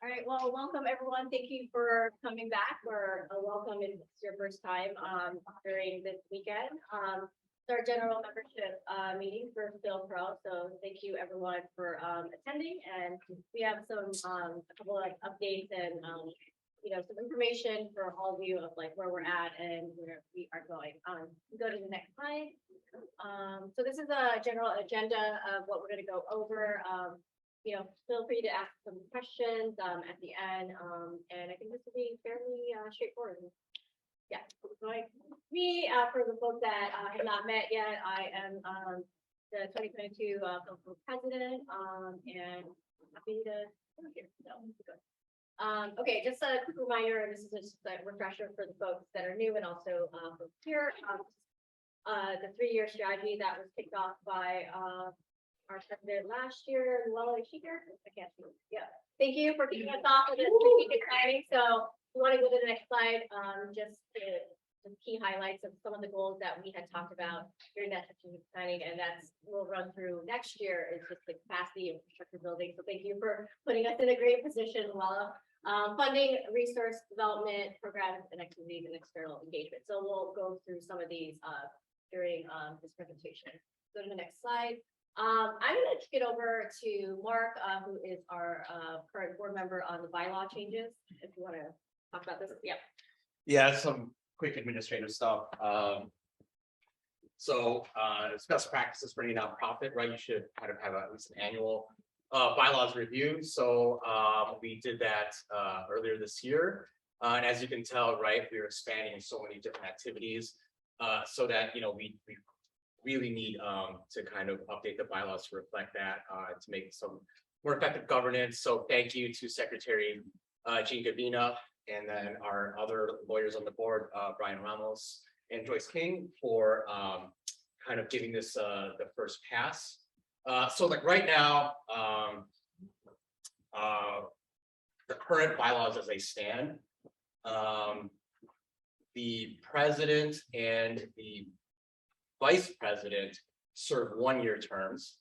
All right, well, welcome everyone. Thank you for coming back, or a welcome if it's your first time during this weekend. It's our general membership meeting for Phil Pro. So thank you everyone for attending, and we have some a couple of updates and some information for all of you of like where we're at and where we are going. Go to the next slide. So this is a general agenda of what we're going to go over. Feel free to ask some questions at the end. And I think this will be fairly straightforward. Yeah, going me for the folks that have not met yet, I am the 2022 Phil president, and happy to be here. So, good. Okay, just a quick reminder, this is just a refresher for the folks that are new and also folks here. The 3-year strategy that was kicked off by our president last year. Well, is she here? I can't see. Yeah. Thank you for kicking us off with this strategic planning. So we want to go to the next slide. Just the key highlights of some of the goals that we had talked about during that strategic planning, and that's we'll run through next year is just the capacity infrastructure building. So thank you for putting us in a great position, Walla. Funding, resource development, programs, and activities, and external engagement. So we'll go through some of these during this presentation. Go to the next slide. I'm going to kick it over to Mark, who is our current board member on the bylaw changes. If you want to talk about this, Yeah, some quick administrative stuff. It's best practices for any nonprofit, right? You should kind of have at least an annual bylaws review. So we did that earlier this year, and as you can tell, right, we are expanding in so many different activities, so that we really need to kind of update the bylaws to reflect that, to make some more effective governance. So thank you to Secretary Jean Gavina, and then our other lawyers on the board, Brian Ramos and Joyce King, for kind of giving this the first pass. So like right now, the current bylaws as they stand, the president and the vice president serve 1-year terms.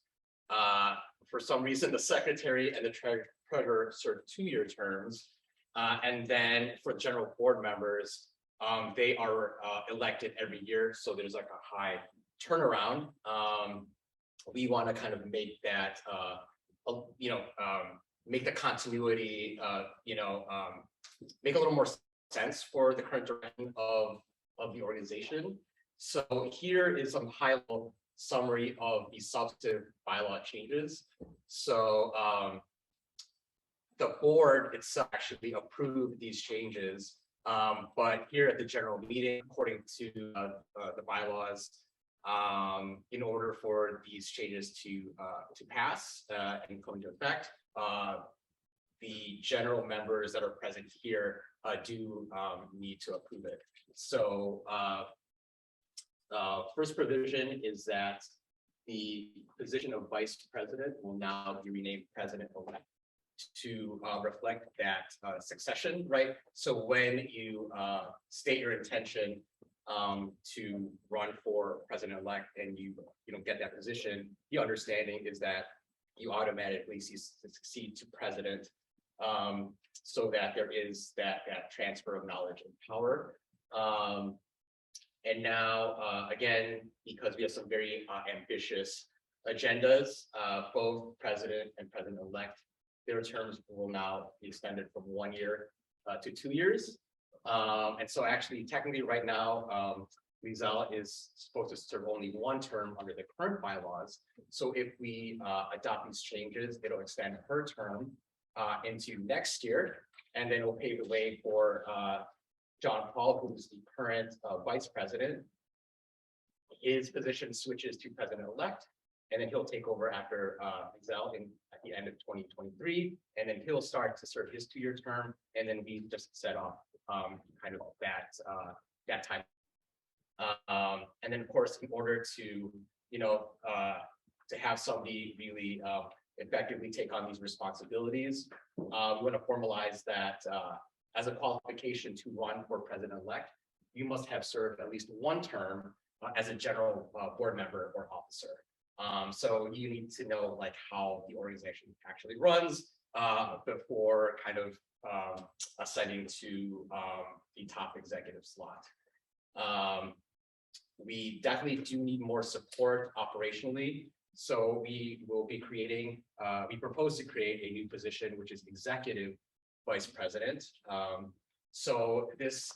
For some reason, the secretary and the treasurer serve 2-year terms. And then for general board members, they are elected every year. So there's like a high turnaround. We want to kind of make that, make the continuity, make a little more sense for the current direction of the organization. So here is some high-level summary of the substantive bylaw changes. So the board itself actually approved these changes, but here at the general meeting, according to the bylaws, in order for these changes to pass and come into effect, the general members that are present here do need to approve it. So first provision is that the position of vice president will now be renamed president-elect to reflect that succession, right? So when you state your intention to run for president-elect and you don't get that position, the understanding is that you automatically succeed to president, so that there is that transfer of knowledge and power. And now, again, because we have some very ambitious agendas, both president and president-elect, their terms will now be extended from 1 year to 2 years. And so actually, technically right now, Lizelle is supposed to serve only 1 term under the current bylaws. So if we adopt these changes, it'll extend her term into next year, and then it'll pave the way for John Paul, who's the current vice president. His position switches to president-elect, and then he'll take over after Lizelle at the end of 2023, and then he'll start to serve his 2-year term, and then we just set off kind of that time. And then of course, in order to have somebody really effectively take on these responsibilities, we want to formalize that as a qualification to run for president-elect, you must have served at least 1 term as a general board member or officer. So you need to know like how the organization actually runs, before kind of ascending to the top executive slot. We definitely do need more support operationally. So we will be creating, we propose to create a new position, which is executive vice president. So this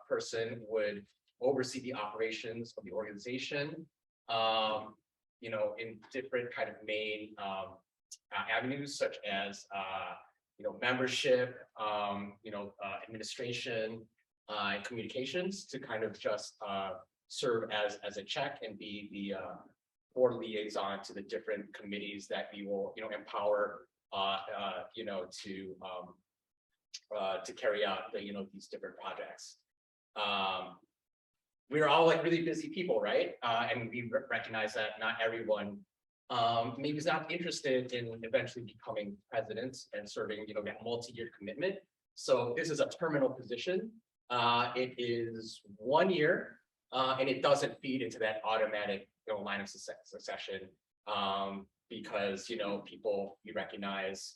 person would oversee the operations of the organization, you know, in different kind of main avenues such as you know, membership, you know, administration, and communications, to kind of just serve as a check and be the board liaison to the different committees that we will, you know, empower, you know, to carry out the, you know, these different projects. We're all like really busy people, right? And we recognize that not everyone maybe is not interested in eventually becoming president and serving, you know, that multi-year commitment. So this is a terminal position. It is 1 year, and it doesn't feed into that automatic, you know, line of succession, because, you know, people, we recognize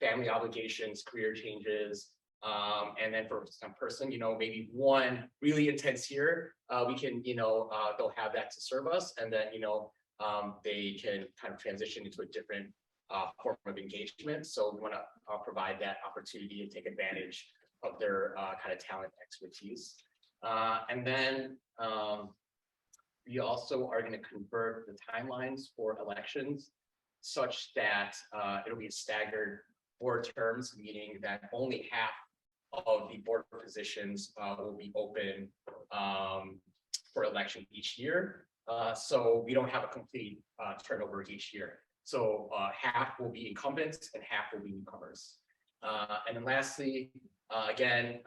family obligations, career changes, and then for some person, you know, maybe one really intense year, we can, you know, they'll have that to serve us, and then, you know, they can kind of transition into a different form of engagement. So we want to provide that opportunity and take advantage of their kind of talent expertise. And then we also are going to convert the timelines for elections such that it'll be a staggered board terms, meaning that only half of the board positions will be open for election each year. So we don't have a complete turnover each year. So half will be incumbents and half will be newcomers. And then lastly, again,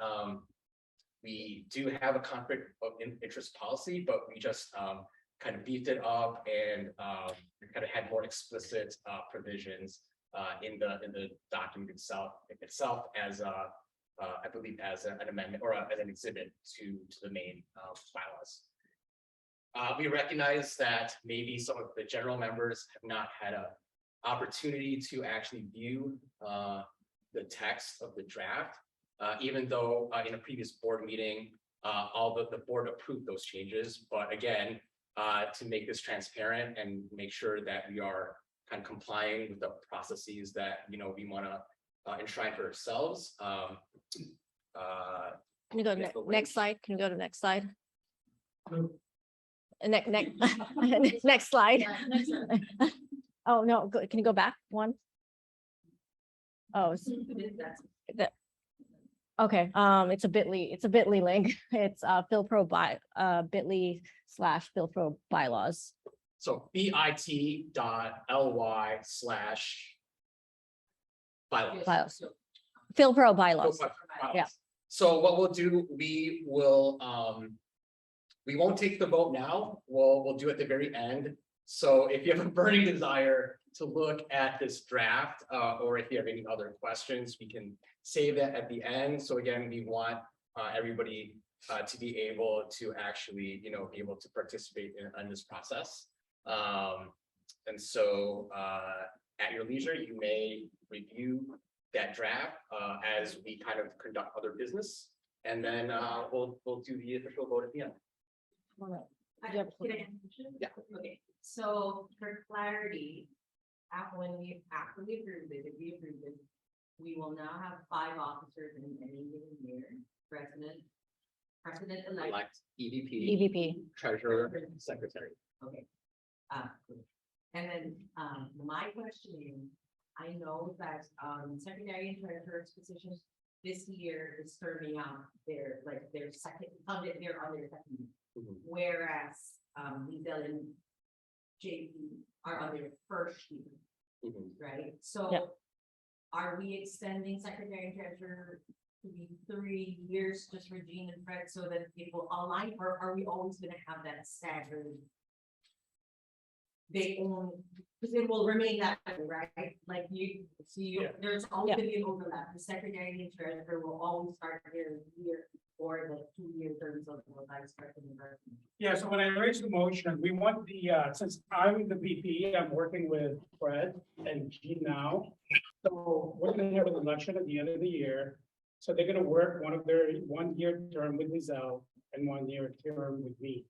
we do have a conflict of interest policy, but we just kind of beefed it up and we kind of had more explicit provisions in the document itself as I believe as an amendment or as an exhibit to the main bylaws. We recognize that maybe some of the general members have not had an opportunity to actually view the text of the draft, even though in a previous board meeting, all the board approved those changes. But again, to make this transparent and make sure that we are kind of complying with the processes that, you know, we want to enshrine for ourselves. Can you go to next slide? Can you go to next slide? Next slide. Oh, no, can you go back one? Oh, okay, it's a bit.ly link. It's PhilPro by bit.ly/PhilPro bylaws. So bit.ly/bylaws. PhilPro bylaws. Yeah. So what we'll do, we won't take the vote now. We'll do it at the very end. So if you have a burning desire to look at this draft, or if you have any other questions, we can save that at the end. So again, we want everybody to be able to actually, you know, be able to participate in this process. And so at your leisure, you may review that draft as we kind of conduct other business, and then we'll do the official vote at the end. Can I ask a question? Yeah. Okay, so for clarity, after we approve it, if we approve it, we will now have 5 officers in any given year: president-elect, Elect EVP, EVP. treasurer, secretary. okay. And then my question is, I know that secretary and treasurer's positions this year is serving out their second, they're on their second year. Mhm. Whereas Lizelle and JP are on their first year, Mhm. right? So Yeah. are we extending secretary and treasurer to be 3 years, just for Jean and Fred, so that it will align, or are we always gonna have that staggered? They own, because it will remain that way, right? Like you see, there's always Yeah. gonna be an overlap. The secretary and treasurer will always start their year or the 2-year terms of the vice president. Yeah, so when I raised the motion, we want the, since I'm the VP, I'm working with Fred and Jean now. So what election at the end of the year. So they're gonna work one of their 1 year term with Lizelle and 1 year term with me.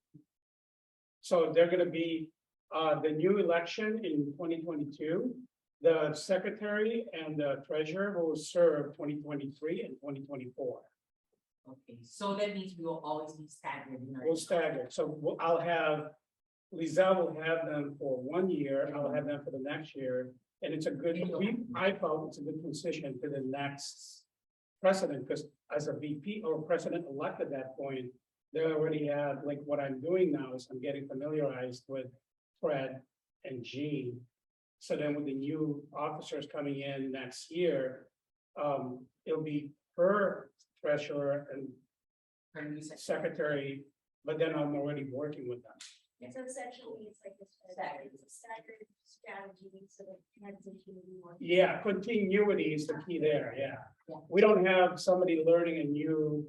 So they're gonna be, the new election in 2022. The secretary and the treasurer will serve 2023 and 2024. Okay, so that means we will always be staggered in our. We'll stagger. So I'll have, Lizelle will have them for 1 year, I'll have them for the next year. And it's a good, I felt it's a good transition to the next president, because as a VP or president elect at that point, they already have, like what I'm doing now is I'm getting familiarized with Fred and Gene. So then with the new officers coming in next year, it'll be her treasurer and Our new secretary. secretary, but then I'm already working with them. So essentially, it's like a staggered strategy, so the transition will be more. Yeah, continuity is the key there, yeah. Yeah. We don't have somebody learning a new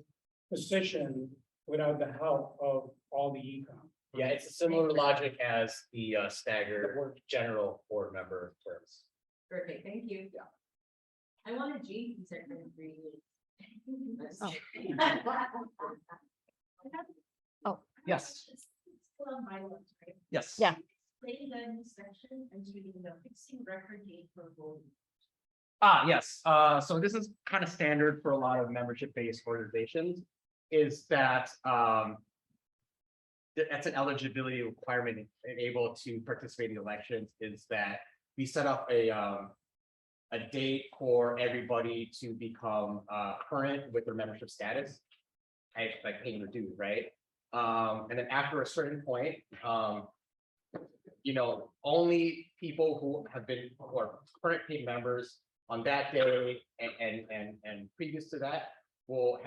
position without the help of all the econ. Yeah, it's a similar logic as the staggered general board member terms. Perfect, thank you. Yeah. I wanted Jean to start in 3 years. Oh. Yes, Still on bylaws, right? yes. Yeah. Explain the new section and reading the fixing record date for voting. Yes, so this is kind of standard for a lot of membership-based organizations, is that, that's an eligibility requirement and able to participate in elections, is that we set up a date for everybody to become, current with their membership status. Like paying their dues, right? And then after a certain point, only people who are current paid members on that day and previous to that will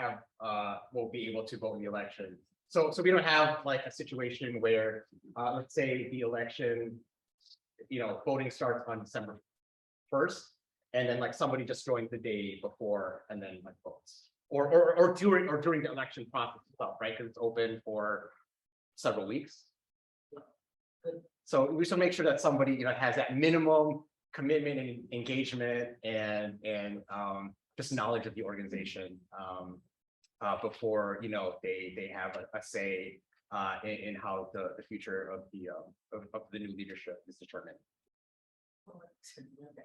be able to vote in the election. So we don't have like a situation where, let's say the election, voting starts on December 1st, and then like somebody just joins the day before and then like votes. Or during the election process itself, right? Because it's open for several weeks. So we should make sure that somebody, has that minimum commitment and engagement and just knowledge of the organization before, they have a say in how the future of the new leadership is determined.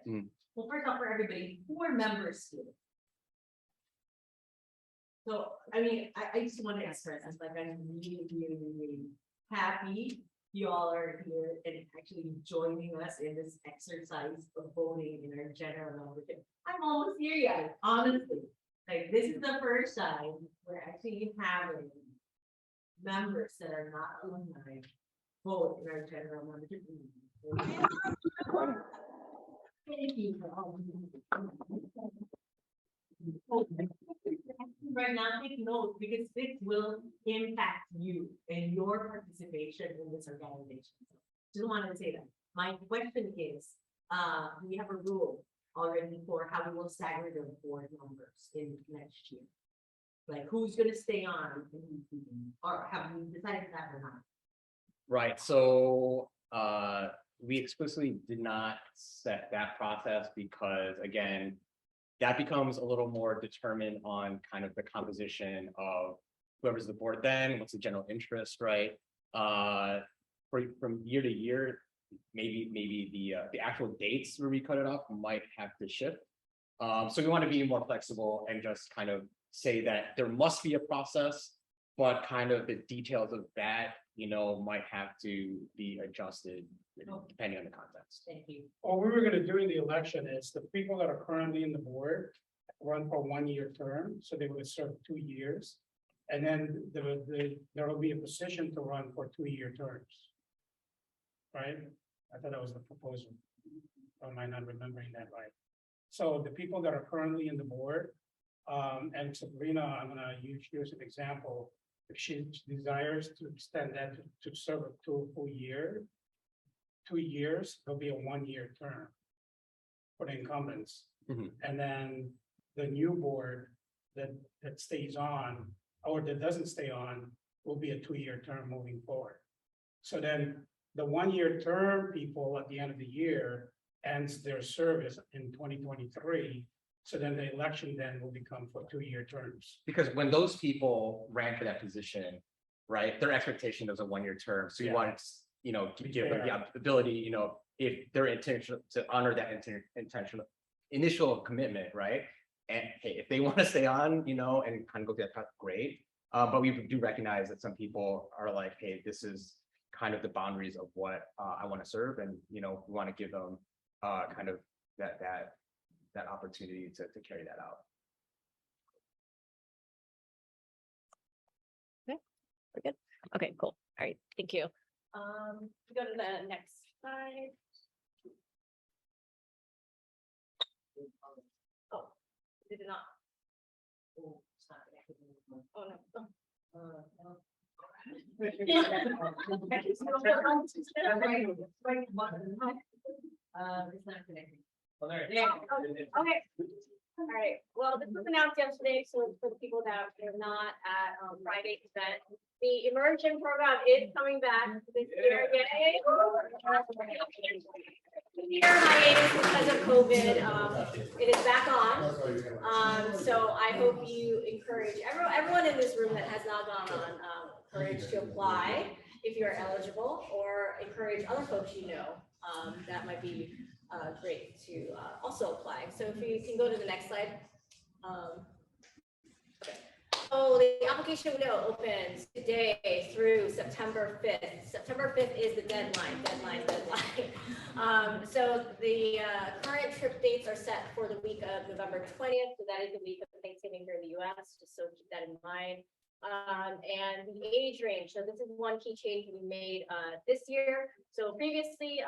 Mm. Well, first off, for everybody, who are members here? So, I mean, I just want to express, I'm really happy you all are here and actually joining us in this exercise of voting in our general membership. I'm almost here, guys, honestly. Like, this is the first time we're actually having members that are not alumni vote in our general membership meeting. Thank you for all. Right now, take note, because this will impact you and your participation in this organization. Just wanted to say that. My question is, we have a rule already for how we will stagger the board members in next year. Like, who's gonna stay on, or have we decided that or not? Right, so we explicitly did not set that process because, again, that becomes a little more determined on kind of the composition of whoever's the board then, what's the general interest, right? From year to year, maybe the actual dates where we cut it off might have to shift. So we want to be more flexible and just kind of say that there must be a process, but kind of the details of that, might have to be adjusted depending on the context. Thank you. What we were gonna do in the election is the people that are currently in the board run for 1 year term, so they would serve 2 years. And then there will be a position to run for 2 year terms. Right? I thought that was the proposal. Or am I not remembering that right? So the people that are currently in the board, and Sabrina, I'm gonna use you as an example. If she desires to extend that to serve to a full year, 2 years, there'll be a 1 year term for the incumbents. Mhm. And then the new board that stays on, or that doesn't stay on, will be a 2 year term moving forward. So then the 1 year term people at the end of the year ends their service in 2023. So then the election then will become for 2-year terms. Because when those people ran for that position, right, their expectation was a 1-year term, so you Yeah. wanted, to give them the ability, if they're intentional to honor that intentional initial commitment, right? And hey, if they want to stay on, and kind of go through that path, great. But we do recognize that some people are like, hey, this is kind of the boundaries of what I want to serve, and we want to give them kind of that opportunity to carry that out. We're good. Okay, cool. All right, thank you. Go to the next slide. Oh, did it not? Oh, no. It's not connecting. Okay, all right, well, this was announced yesterday, so for the people that are not at Friday's event, the immersion program is coming back this year, yay! Year hiatus because of COVID, it is back on, so I hope you encourage everyone in this room that has not gone on, encourage to apply if you're eligible, or encourage other folks that might be great to also apply. So if you can go to the next slide. Okay. So the application window opens today through September 5th. September 5th is the deadline. So the current trip dates are set for the week of November 20th. So that is the week of Thanksgiving here in the US, just so keep that in mind. And the age range. So this is one key change we made this year. So previously,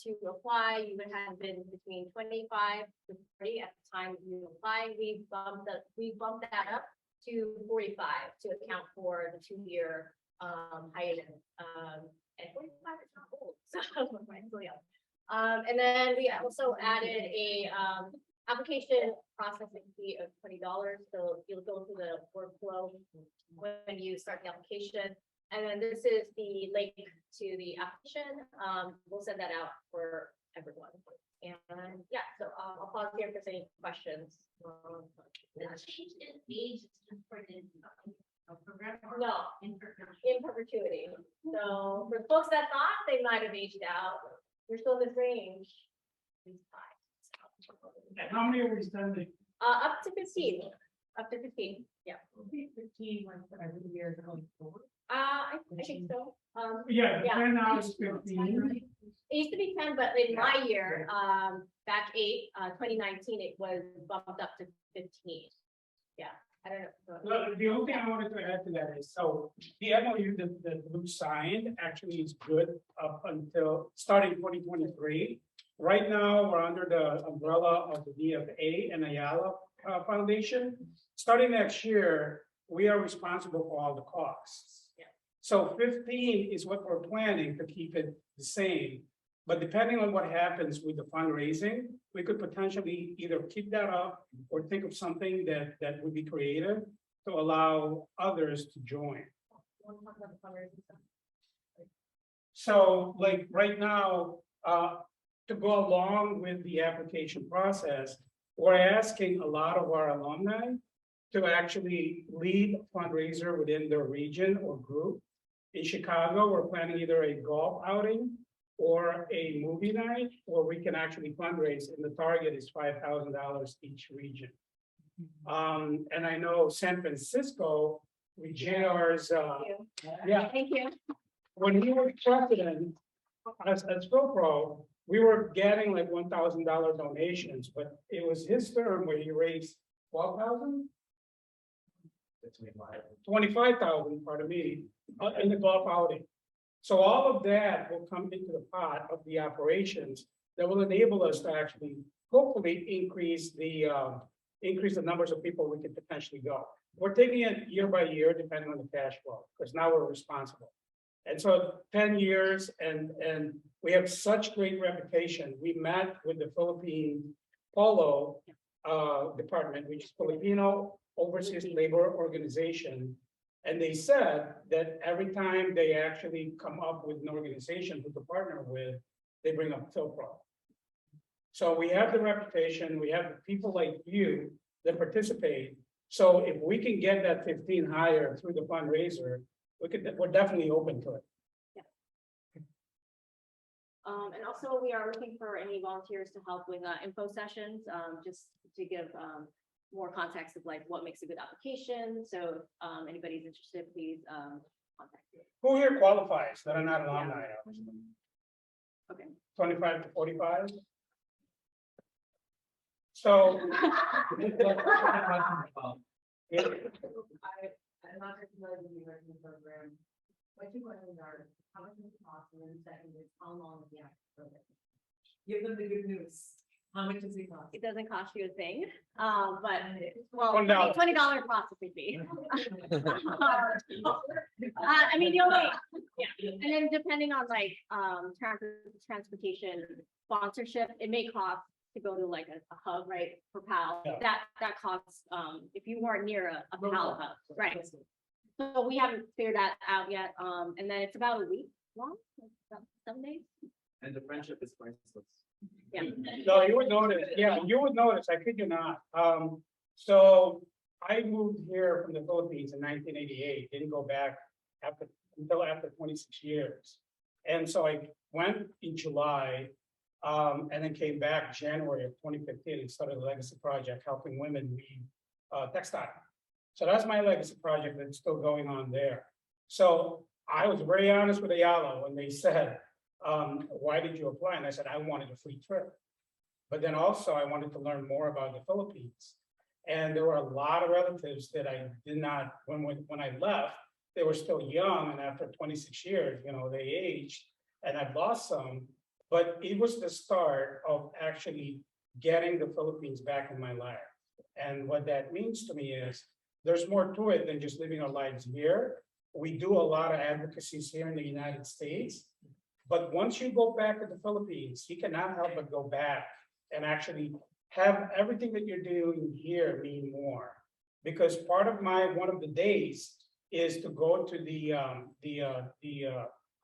to apply, you would have been between 25 to 40 at the time you apply. We bumped that up to 45 to account for the 2-year hiatus. And 45 is not old, so I'm still young. And then we also added a application processing fee of $20. So you'll go through the workflow when you start the application. And then this is the link to the application. We'll send that out for everyone. And yeah, so I'll pause here if there's any questions. The change in age is just for the program? No, in perpetuity. So for folks that thought they might have aged out, you're still in this range. It's fine. And how many are we sending? Up to 15. Up to 15. Yeah. 15 every year going forward. I think so. Yeah, Yeah. 10 now is 15. It used to be 10, but in my year, back 2019, it was bumped up to 15. Yeah, I don't know. Well, the only thing I wanted to add to that is, so the MOU that Lou signed actually is good up until starting 2023. Right now, we're under the umbrella of the DFA and Ayala Foundation. Starting next year, we are responsible for all the costs. Yeah. So 15 is what we're planning to keep it the same. But depending on what happens with the fundraising, we could potentially either keep that up or think of something that would be creative to allow others to join. So like right now, to go along with the application process, we're asking a lot of our alumni to actually lead a fundraiser within their region or group. In Chicago, we're planning either a golf outing or a movie night, where we can actually fundraise, and the target is $5,000 each region. And I know San Francisco, with JR's, yeah, Thank you. when he was president, as GoPro, we were getting like $1,000 donations, but it was his term where he raised 12,000? 25,000, pardon me, in the golf outing. So all of that will come into the pot of the operations that will enable us to actually hopefully increase the numbers of people we could potentially go. We're taking it year by year, depending on the cash flow, because now we're responsible. And so 10 years and we have such great reputation. We met with the Philippine Polo department, which is Filipino Overseas Labor Organization. And they said that every time they actually come up with an organization who to partner with, they bring up Philpro. So we have the reputation, we have the people like you that participate. So if we can get that 15 higher through the fundraiser, we're definitely open to it. And also we are looking for any volunteers to help with info sessions, just to give more context of like what makes a good application. So if anybody's interested, please contact me. Who here qualifies that are not alumni? Okay. 25 to 45? So. Yeah, I'm not familiar with the American program. What you want to know, how much does it cost, and then the second is how long is the actual program? Give them the good news. How much does it cost? It doesn't cost you a thing, but well, $20. $20 processing fee. I mean, you'll wait, yeah, and then depending on like, transportation sponsorship, it may cost to go to like a hub, right, for PAL, Yeah. that costs, if you weren't near a PAL hub, right? So we haven't figured that out yet, and then it's about a week long, about 7 days, And the friendship is priceless. yeah. no, you would notice, yeah, you would notice, I kid you not. So I moved here from the Philippines in 1988, didn't go back until after 26 years. And so I went in July, and then came back January of 2015 and started a legacy project helping women weave textile. So that's my legacy project that's still going on there. So I was very honest with Ayala when they said, why did you apply? And I said, I wanted a free trip. But then also I wanted to learn more about the Philippines. And there were a lot of relatives that I did not, when I left, they were still young. And after 26 years, you know, they aged and I've lost some. But it was the start of actually getting the Philippines back in my life. And what that means to me is there's more to it than just living our lives here. We do a lot of advocacies here in the United States. But once you go back to the Philippines, you cannot help but go back and actually have everything that you're doing here mean more. Because part of one of the days is to go to the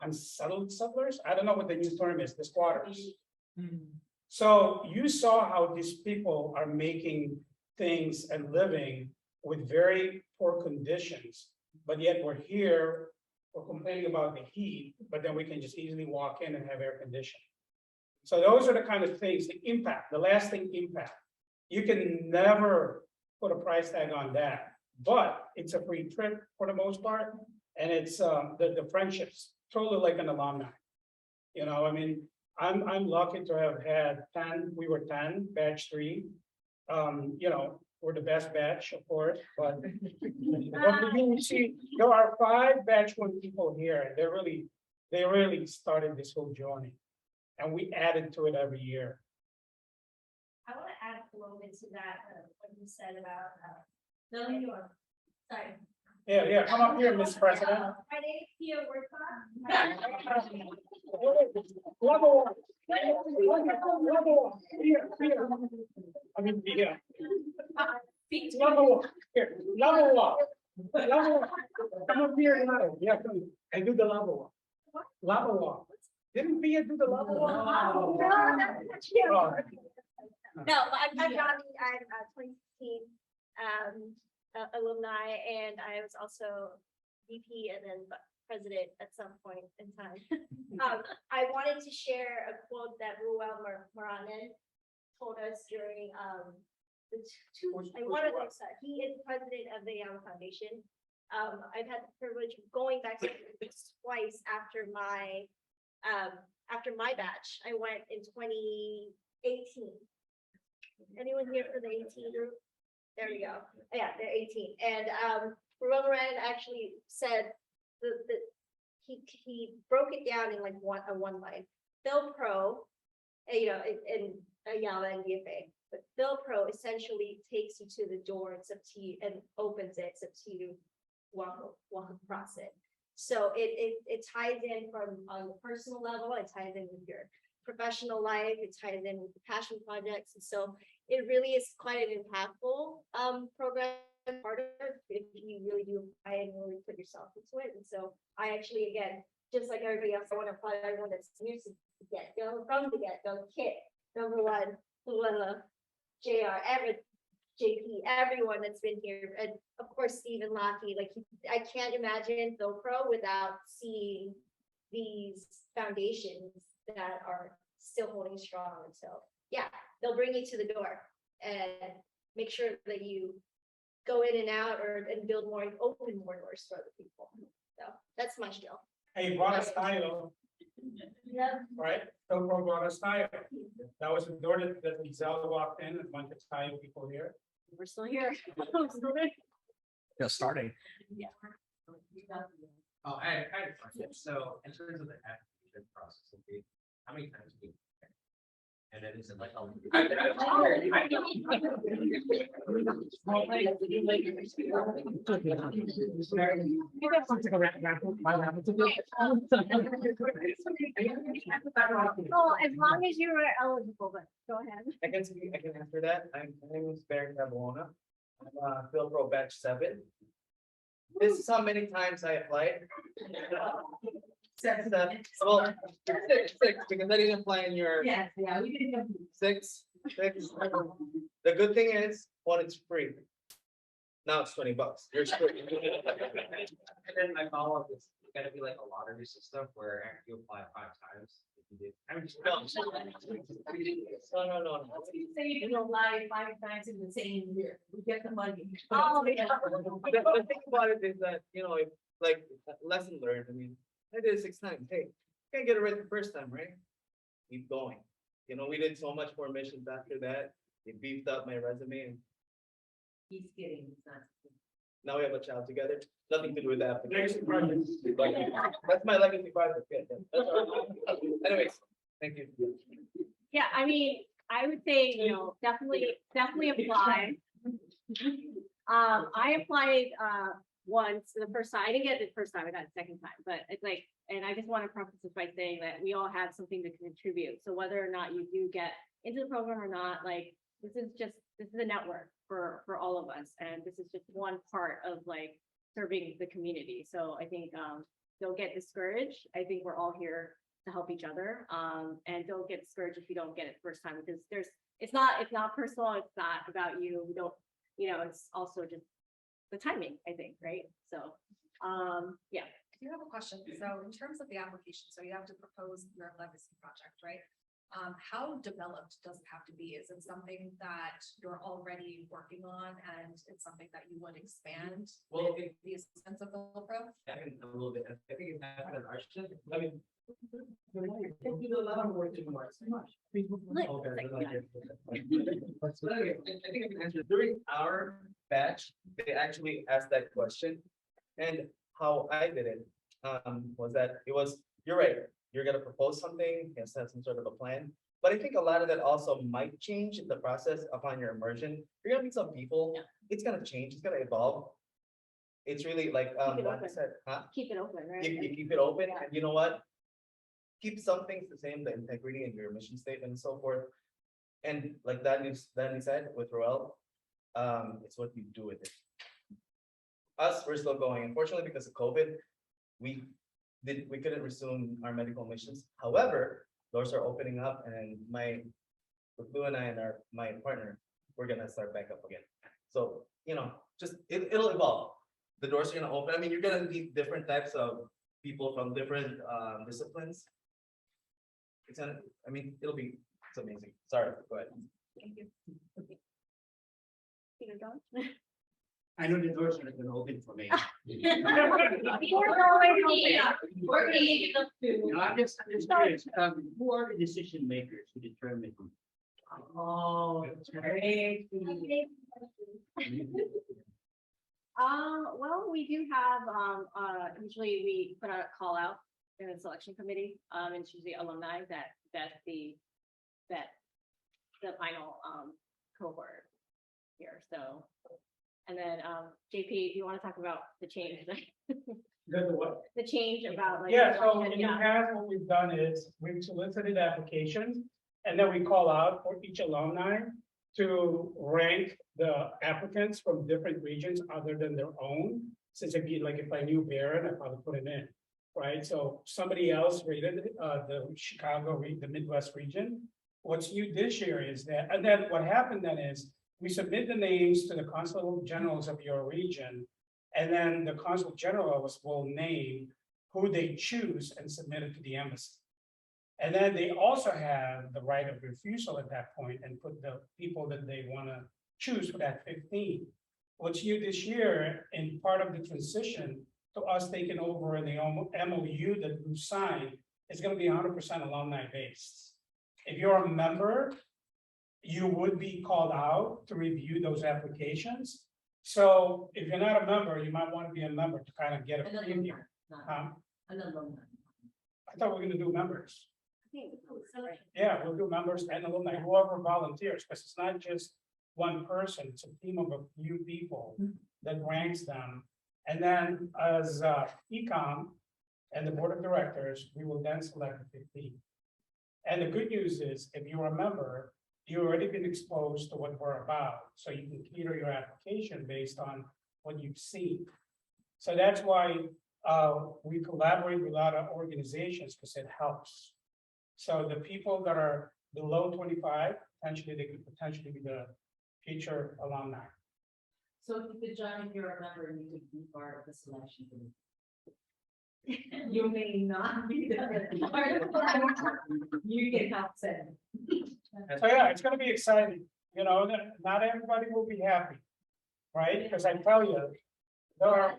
unsettled settlers. I don't know what the new term is, the squatters. So you saw how these people are making things and living with very poor conditions, but yet we're here, we're complaining about the heat, but then we can just easily walk in and have air conditioning. So those are the kind of things, the impact, the lasting impact. You can never put a price tag on that, but it's a free trip for the most part. And it's the friendships, totally like an alumni. You know, I mean, I'm lucky to have had 10, we were 10, batch 3. You know, we're the best batch, of course, but you see, there are 5 batch 1 people here, and they really started this whole journey. And we added to it every year. I want to add a little bit to that, what you said about, building your, sorry. Yeah, come up here, Mr. President. My name is Pia Workman. Level one. Here. I mean, yeah. Level one. Here, level one. Level one. Come up here now. Yeah, come. I do the level one. Level one. Didn't Pia do the level one? No, that's not you. Oh. No, I'm Johnny, I'm 2016 alumni, and I was also VP and then president at some point in time. I wanted to share a quote that Ruel Moranen told us during he is president of the Young Foundation. I've had the privilege of going back to this twice after my batch. I went in 2018. Anyone here for the 18 group? There we go. Yeah, they're 18. And Ruel Moran actually said that he broke it down in like one line. PhilPro, you know, in Ayala and DFA, but PhilPro essentially takes you to the door. It's up to you, and opens it. It's up to you to walk across it. So it ties in from on the personal level. It ties in with your professional life. It ties in with the passion projects, and so it really is quite an impactful program. Part of it, if you really do apply and really put yourself into it. And so I actually, again, just like everybody else, I want to apply to everyone that's new to get go from the get go kit. number one, Luella, JR, JP, everyone that's been here, and of course, Stephen Lockheed, like, I can't imagine GoPro without seeing these foundations that are still holding strong, so, yeah, they'll bring you to the door and make sure that you go in and out and build more, open more doors for other people, so, that's my spiel. Hey, brought us style, Yeah. right? GoPro brought us style. That was the door that Giselle walked in, a bunch of style people here. We're still here. Just starting. Oh, I had a question. So in terms of the application process, okay, how many times do you? And then is it like? Oh, as long as you are eligible, but go ahead. I can answer that. My name is Barry Cabona. I'm Phil Pro Batch 7. This is how many times I applied. Seven. Well, six, because I didn't apply in your Yes, yeah, we didn't have. six. The good thing is, one, it's free. Now it's $20. You're screwed. And then my follow-up is gotta be like a lottery system where after you apply 5 times. If you did. No. Say you can apply 5 times in the same year, we get the money. Oh, yeah. The thing about it is that, if like lesson learned, I mean, I did it 6 times. Hey, can't get it right the first time, right? Keep going. We did so much more missions after that. It beefed up my resume, and He's kidding, it's not. now we have a child together. Nothing to do with that. Legacy project. That's my legacy project. Yeah, that's all. Anyways, thank you. Yeah, I mean, I would say, definitely apply. I applied, once, the first time, I didn't get it the first time, I got it the second time, but it's like, and I just want to preface this by saying that we all have something to contribute. So whether or not you do get into the program or not, like, this is a network for all of us. And this is just one part of like serving the community. So I think, don't get discouraged. I think we're all here to help each other. And don't get discouraged if you don't get it the first time, because it's not personal. It's not about you. We don't, it's also just the timing, I think, right? So, yeah. I do have a question. So in terms of the application, so you have to propose your legacy project, right? How developed does it have to be? Is it something that you're already working on and it's something that you would expand? Well, with the assistance of GoPro? I think a little bit. I think it's happened in our shift. I mean, I think I can answer. During our batch, they actually asked that question. And how I did it, was that you're right, you're gonna propose something, you have to have some sort of a plan. But I think a lot of that also might change in the process upon your immersion. You're gonna meet some people, it's gonna change, it's gonna evolve. It's really like, Keep it like I open. said, Keep it open, right? you keep it open, and you know what? Keep some things the same, the integrity and your mission statement and so forth. And like Danny said with Roel, it's what you do with it. Us, we're still going. Unfortunately, because of COVID, we couldn't resume our medical missions. However, doors are opening up, and with Lou and I and my partner, we're gonna start back up again. So, just it'll evolve. The doors are gonna open. I mean, you're gonna meet different types of people from different disciplines. It's amazing. Sorry, go ahead. Thank you. John? I know the doors are gonna open for me. No, I'm just curious, who are the decision makers who determine? Oh, great. Well, we do have, usually we put out a call out in the selection committee, and it's usually alumni that the final, cohort here, so. And then, JP, do you want to talk about the change? The change about like. Yeah, so in the Yeah. past, what we've done is we've solicited applications, and then we call out for each alumni to rank the applicants from different regions other than their own. Since it'd be like if I knew Barron, I'd probably put it in, right? So somebody else rated the Chicago, the Midwest region, What's new this year is that, and then what happened then is, we submit the names to the consul generals of your region. And then the consul generals will name who they choose and submit it to the embassy. And then they also have the right of refusal at that point and put the people that they want to choose for that 15. What's new this year, in part of the transition to us taking over the MOU that we signed, is going to be 100% alumni based. If you're a member, you would be called out to review those applications. So if you're not a member, you might want to be a member to kind of get a An preview. alumni, not Um, an alumni. I thought we were gonna do members. Okay, so Yeah, we'll do members and alumni, whoever volunteers, because it's not just one person, it's a team of a few people that ranks them. And then as Ecom and the board of directors, we will then select the 15. And the good news is, if you're a member, you've already been exposed to what we're about, so you can cater your application based on what you've seen. So that's why we collaborate with a lot of organizations, because it helps. So the people that are below 25, potentially, they could potentially be the future alumni. So if you could join, if you're a member, you could be part of the selection committee. You may not be the part of the- you can help send. So yeah, it's gonna be exciting, you know, not everybody will be happy. Right, because I tell you, there are,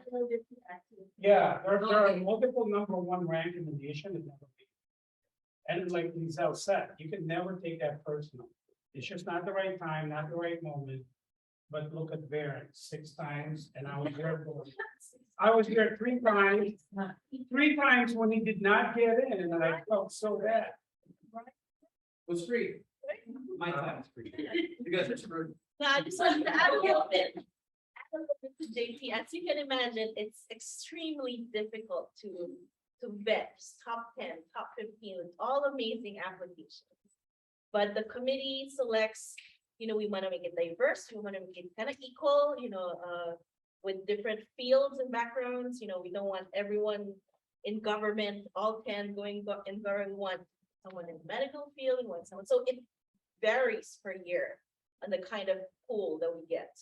yeah, there are multiple #1 rank in the nation. And never be. And like Lizelle said, you can never take that personal. It's just not the right time, not the right moment. But look at Barron, 6 times, and I was there for, I was there 3 times. 3 times when he did not get in, and I felt so bad. It was free. My time was free. You guys are screwed. No, I just wanted to add a little bit. Add a little bit to JP, as you can imagine, it's extremely difficult to vet top 10, top 15, it's all amazing applications. But the committee selects, you know, we want to make it diverse, we want to make it kind of equal, you know, with different fields and backgrounds, you know, we don't want everyone in government, all 10 going in government, we want someone in the medical field, we want someone, so it varies per year on the kind of pool that we get.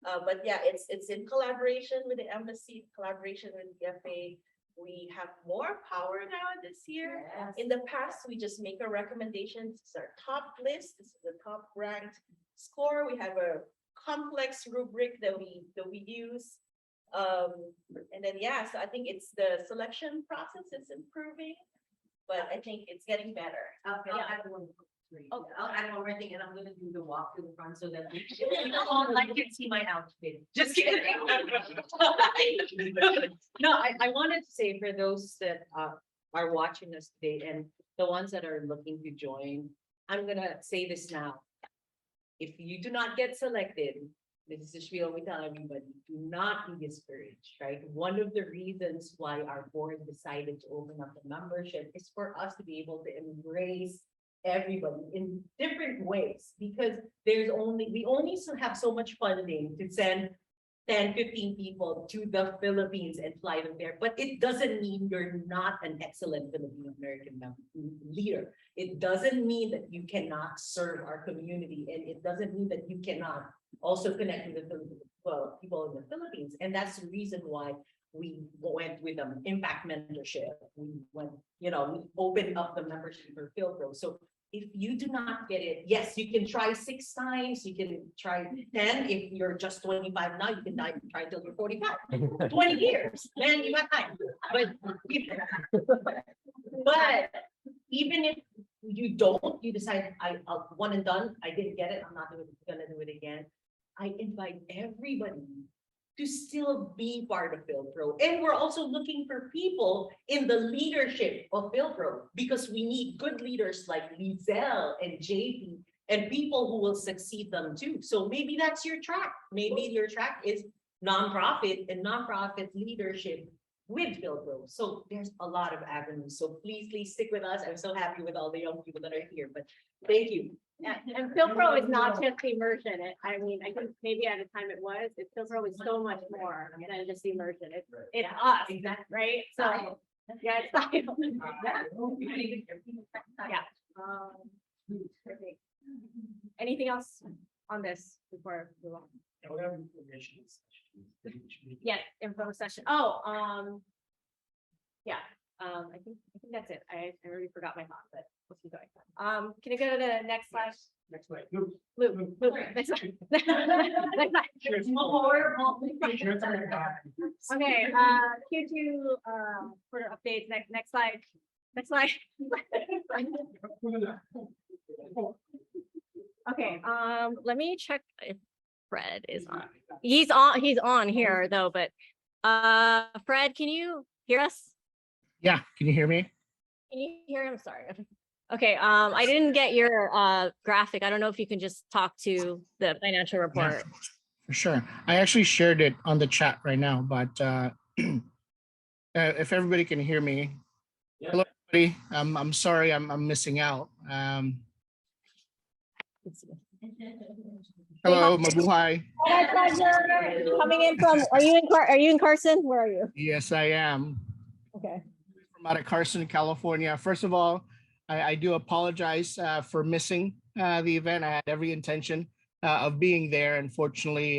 But yeah, it's in collaboration with the embassy, collaboration with the FA. We have more power now this year. Yes. In the past, we just make a recommendation. This is our top list. This is the top ranked score. We have a complex rubric that we use. And then, yeah, so I think it's the selection process is improving, but I think it's getting better. Okay, Yeah. I'll add one. Oh. I'll add one more thing, and I'm gonna do the walk to the front so that I can see my outfit. Just kidding. No, I wanted to say for those that are watching us today and the ones that are looking to join, I'm gonna say this now. If you do not get selected, this is a spiel we tell everybody, do not be discouraged, right? One of the reasons why our board decided to open up the membership is for us to be able to embrace everybody in different ways, because we only have so much funding to send 10, 15 people to the Philippines and fly them there. But it doesn't mean you're not an excellent Filipino American leader. It doesn't mean that you cannot serve our community, and it doesn't mean that you cannot also connect with the people in the Philippines. And that's the reason why we went with impact mentorship. We went, you know, we opened up the membership for PhilPro. So if you do not get it, yes, you can try 6 times, you can try 10. If you're just 25 now, you can try till you're 45. 20 years, man, you got time. But even if you don't, you decide, I'll one and done, I didn't get it, I'm not gonna do it again. I invite everybody to still be part of PhilPro. And we're also looking for people in the leadership of PhilPro, because we need good leaders like Lizelle and JP and people who will succeed them too. So maybe that's your track. Maybe your track is nonprofit and nonprofit leadership with PhilPro. So there's a lot of avenues. So please stick with us. I'm so happy with all the young people that are here, but thank you. Yeah, and PhilPro is not just immersion. I mean, I think maybe at a time it was, PhilPro is so much more than just immersion. It's us, Exactly. right? So, yeah, it's style. Yeah. Perfect. Anything else on this before we move on? Whatever information is. Yes, info session. Oh, yeah, I think that's it. I already forgot my thought, but let's keep going. Can you go to the next slide? Next slide. Luke. Luke, next slide. Next slide. Cheers. Cheers. Okay, Q2, quarter updates, next slide. Next slide. Okay, let me check if Fred is on. He's on here though, but, Fred, can you hear us? Yeah, can you hear me? Can you hear him? Sorry. Okay, I didn't get your, graphic. I don't know if you can just talk to the financial report. For sure. I actually shared it on the chat right now, but if everybody can hear me. Yeah. Hello, everybody. I'm sorry, I'm missing out. Hello, mabuhay. Coming in from, are you in Carson? Where are you? Yes, I am. Okay. From out of Carson, California. First of all, I do apologize for missing the event. I had every intention of being there. Unfortunately,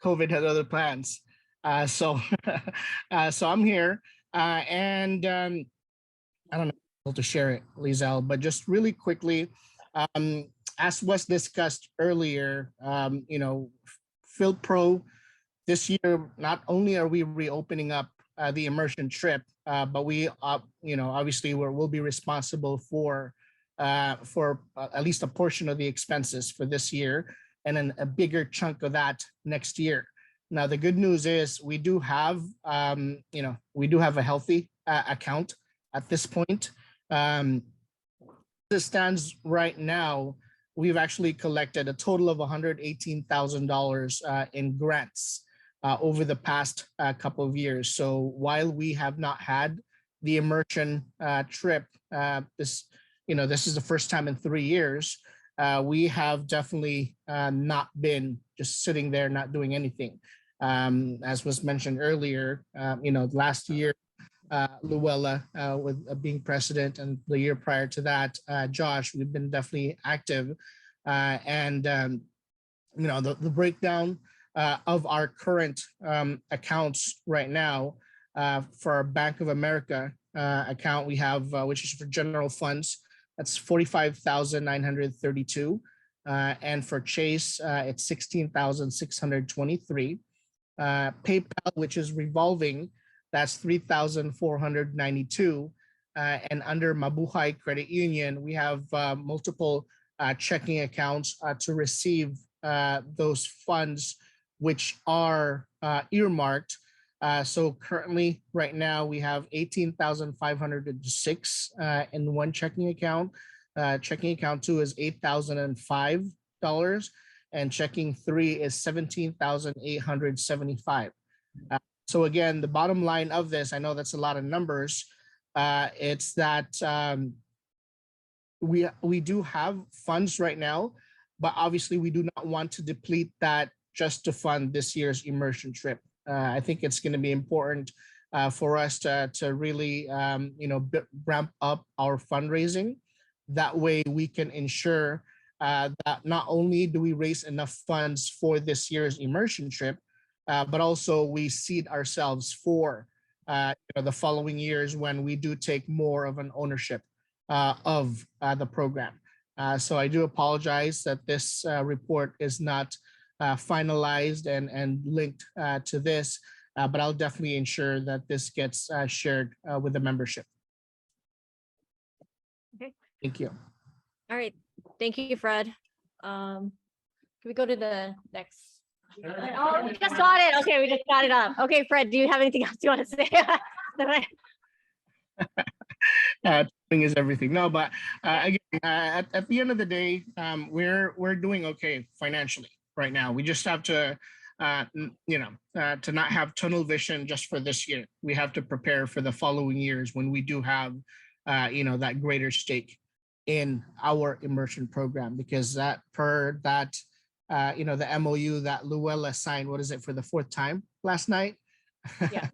COVID had other plans. So I'm here, and I don't know how to share it, Lizelle, but just really quickly, as was discussed earlier, PhilPro this year, not only are we reopening up the immersion trip, but we, obviously we'll be responsible for at least a portion of the expenses for this year, and then a bigger chunk of that next year. Now, the good news is we do have, a healthy account at this point. As it stands right now, we've actually collected a total of $118,000 in grants over the past couple of years. So while we have not had the immersion trip, this is the first time in 3 years, we have definitely not been just sitting there not doing anything. As was mentioned earlier, last year, Luella with being president, and the year prior to that, Josh, we've been definitely active, and the breakdown of our current accounts right now, for our Bank of America account, we have, which is for general funds, that's 45,932, and for Chase, it's 16,623. PayPal, which is revolving, that's 3,492. And under Mabuhay Credit Union, we have multiple checking accounts to receive those funds, which are earmarked. So currently, right now, we have 18,506 in one checking account. Checking account 2 is $8,005, and checking 3 is $17,875. So again, the bottom line of this, I know that's a lot of numbers. It's that we do have funds right now, but obviously we do not want to deplete that just to fund this year's immersion trip. I think it's going to be important for us to really ramp up our fundraising. That way we can ensure that not only do we raise enough funds for this year's immersion trip, but also we seed ourselves for the following years when we do take more of an ownership of the program. So I do apologize that this report is not finalized and linked to this, but I'll definitely ensure that this gets shared with the membership. Okay. Thank you. All right. Thank you, Fred. Can we go to the next? Oh, we just got it. Okay, we just got it up. Okay, Fred, do you have anything else you want to say? Thing is everything. No, but again, at the end of the day, we're doing okay financially right now. We just have to, to not have tunnel vision just for this year. We have to prepare for the following years when we do have, that greater stake in our immersion program, because the MOU that Luella signed, what is it, for the 4th time last night? Yeah.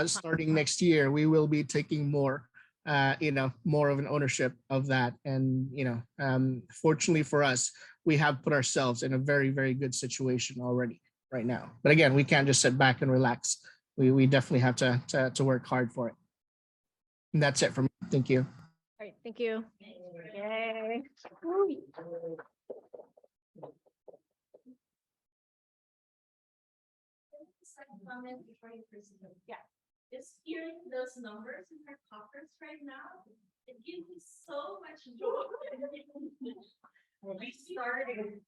Starting next year, we will be taking more more of an ownership of that. And, fortunately for us, we have put ourselves in a very, very good situation already right now. But again, we can't just sit back and relax. We definitely have to work hard for it. And that's it for me. Thank you. All right, thank you. Yay. Second comment before you proceed. Yeah, just hearing those numbers in our coffers right now, it gives me so much joy. We started,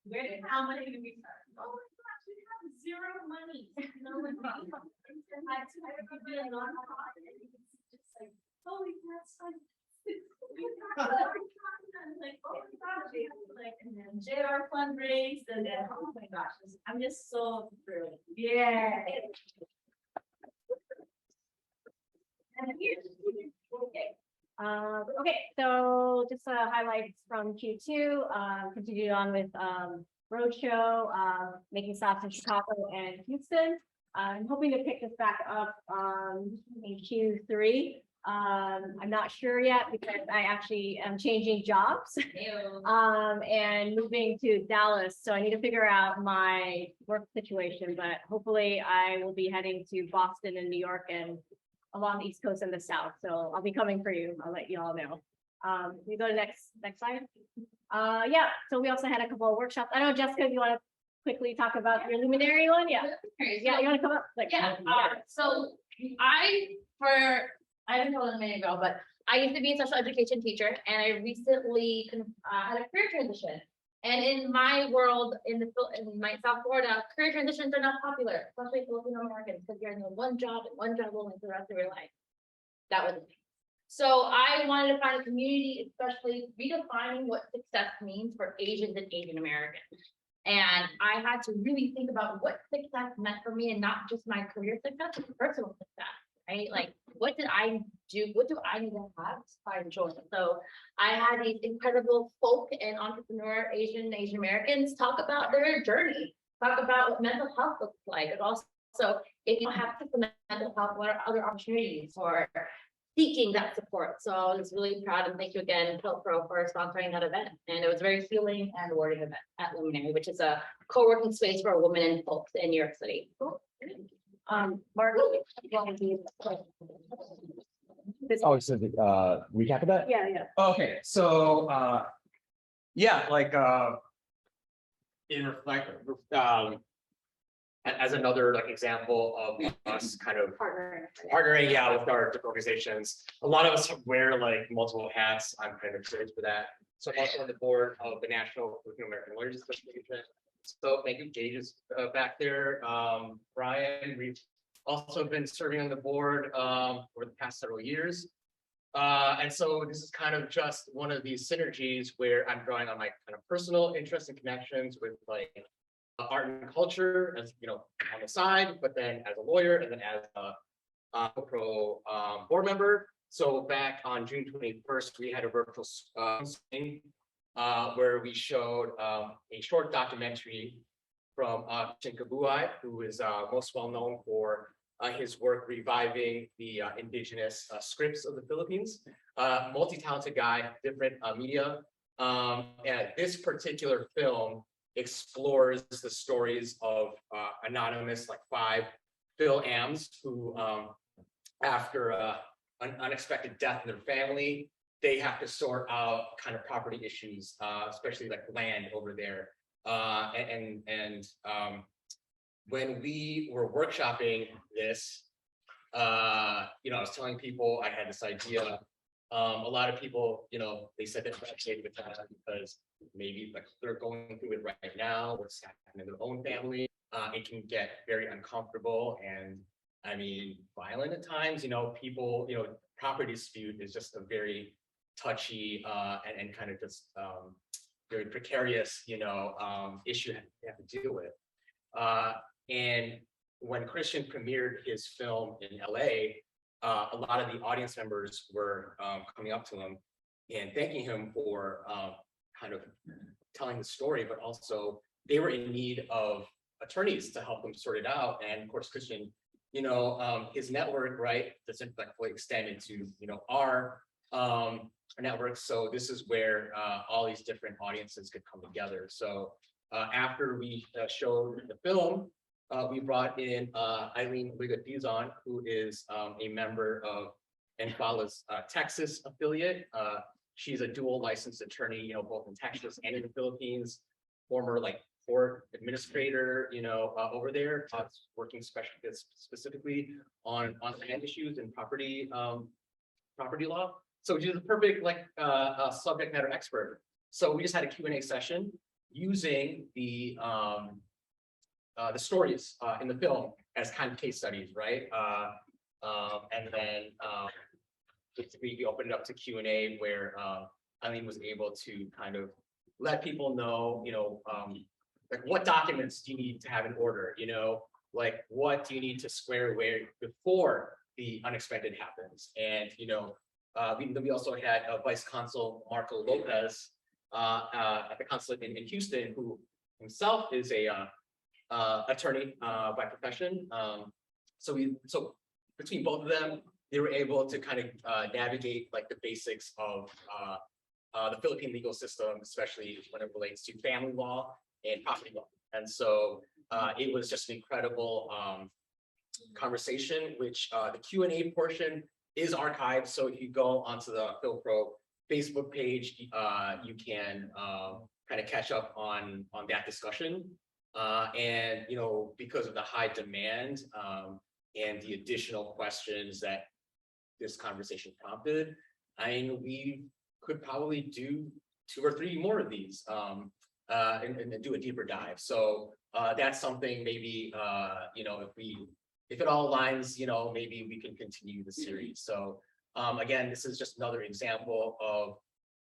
how many did we start? Oh my gosh, we have zero money. No one. I remember being a nonprofit, it's just like, holy, that's fun. I'm like, oh my gosh, like, and then JR fundraised, and then, oh my gosh, I'm just so thrilled. Yeah. And here's, okay. Okay, so just highlights from Q2, continued on with Roadshow, making stops in Chicago and Houston. I'm hoping to pick this back up in Q3. I'm not sure yet because I actually am changing jobs and moving to Dallas. So I need to figure out my work situation, but hopefully I will be heading to Boston and New York and along the East Coast and the South. So I'll be coming for you. I'll let you all know. We go to next slide. Yeah, so we also had a couple of workshops. I know, Jessica, you want to quickly talk about your luminary one? Yeah. Yeah, you want to come up? Like, Yeah, so I didn't know a minute ago, but I used to be a special education teacher and I recently had a career transition. And in my world, in my South Florida, career transitions are not popular, especially Filipino Americans, because you're in one job and one job only for the rest of your life. That was me. So I wanted to find a community, especially redefining what success means for Asians and Asian Americans. And I had to really think about what success meant for me and not just my career success, but personal success, right? Like, what did I do? What do I need to have to find joy? So I had these incredible folk and entrepreneur Asian Americans talk about their journey, talk about what mental health looks like. And also, if you don't have mental health, what are other opportunities for seeking that support? So I was really proud, and thank you again, Pilpro, for sponsoring that event. And it was a very healing and rewarding event at Luminary, which is a co-working space for women and folks in New York City. Mark, Oh, so recap of that? yeah. Okay, so yeah, like in reflect as another like example of us kind of partnering, yeah, with our different organizations. A lot of us wear like multiple hats. I'm kind of curious for that. So I'm also on the board of the National Filipino American Lawyers Association. So thank you, Gage is back there. Brian, we've also been serving on the board for the past several years. And so this is kind of just one of these synergies where I'm drawing on my kind of personal interests and connections with like art and culture, as you know, on the side, but then as a lawyer and then as a pro board member. So back on June 21st, we had a virtual screening where we showed a short documentary from Chinkabuay, who is most well known for his work reviving the indigenous scripts of the Philippines. Multi-talented guy, different media. And this particular film explores the stories of anonymous, like 5 Phil Ams, who after an unexpected death in their family, they have to sort out kind of property issues, especially like land over there. When we were workshopping this, I was telling people I had this idea. A lot of people, they said they're frustrated with that because maybe like they're going through it right now, what's happening in their own family. It can get very uncomfortable and I mean, violent at times, people, property dispute is just a very touchy and kind of just very precarious, issue you have to deal with. And when Christian premiered his film in LA, a lot of the audience members were coming up to him and thanking him for kind of telling the story, but also they were in need of attorneys to help them sort it out. And of course, Christian, his network, right, doesn't like fully extend into, our network. So this is where all these different audiences could come together. So after we showed the film, we brought in Eileen Wiggott-Dizon, who is a member of Enfala's Texas affiliate. She's a dual licensed attorney, you know, both in Texas and in the Philippines. Former like court administrator, you know, over there, working specifically on land issues and property law. So she's a perfect like subject matter expert. So we just had a Q&A session using the stories in the film as kind of case studies, right? And then we opened it up to Q&A where Eileen was able to kind of let people know, you know, like what documents do you need to have in order, you know, like what do you need to square away before the unexpected happens. And, you know, we also had Vice Consul Marco Lopez at the consulate in Houston, who himself is a attorney by profession. So between both of them, they were able to kind of navigate like the basics of the Philippine legal system, especially when it relates to family law and property law. And so it was just an incredible conversation, which the Q&A portion is archived. So if you go onto the PhilPro Facebook page, you can kind of catch up on that discussion. And, you know, because of the high demand and the additional questions that this conversation prompted, I mean, we could probably do 2 or 3 more of these and do a deeper dive. So that's something maybe, you know, if it all aligns, you know, maybe we can continue the series. So again, this is just another example of,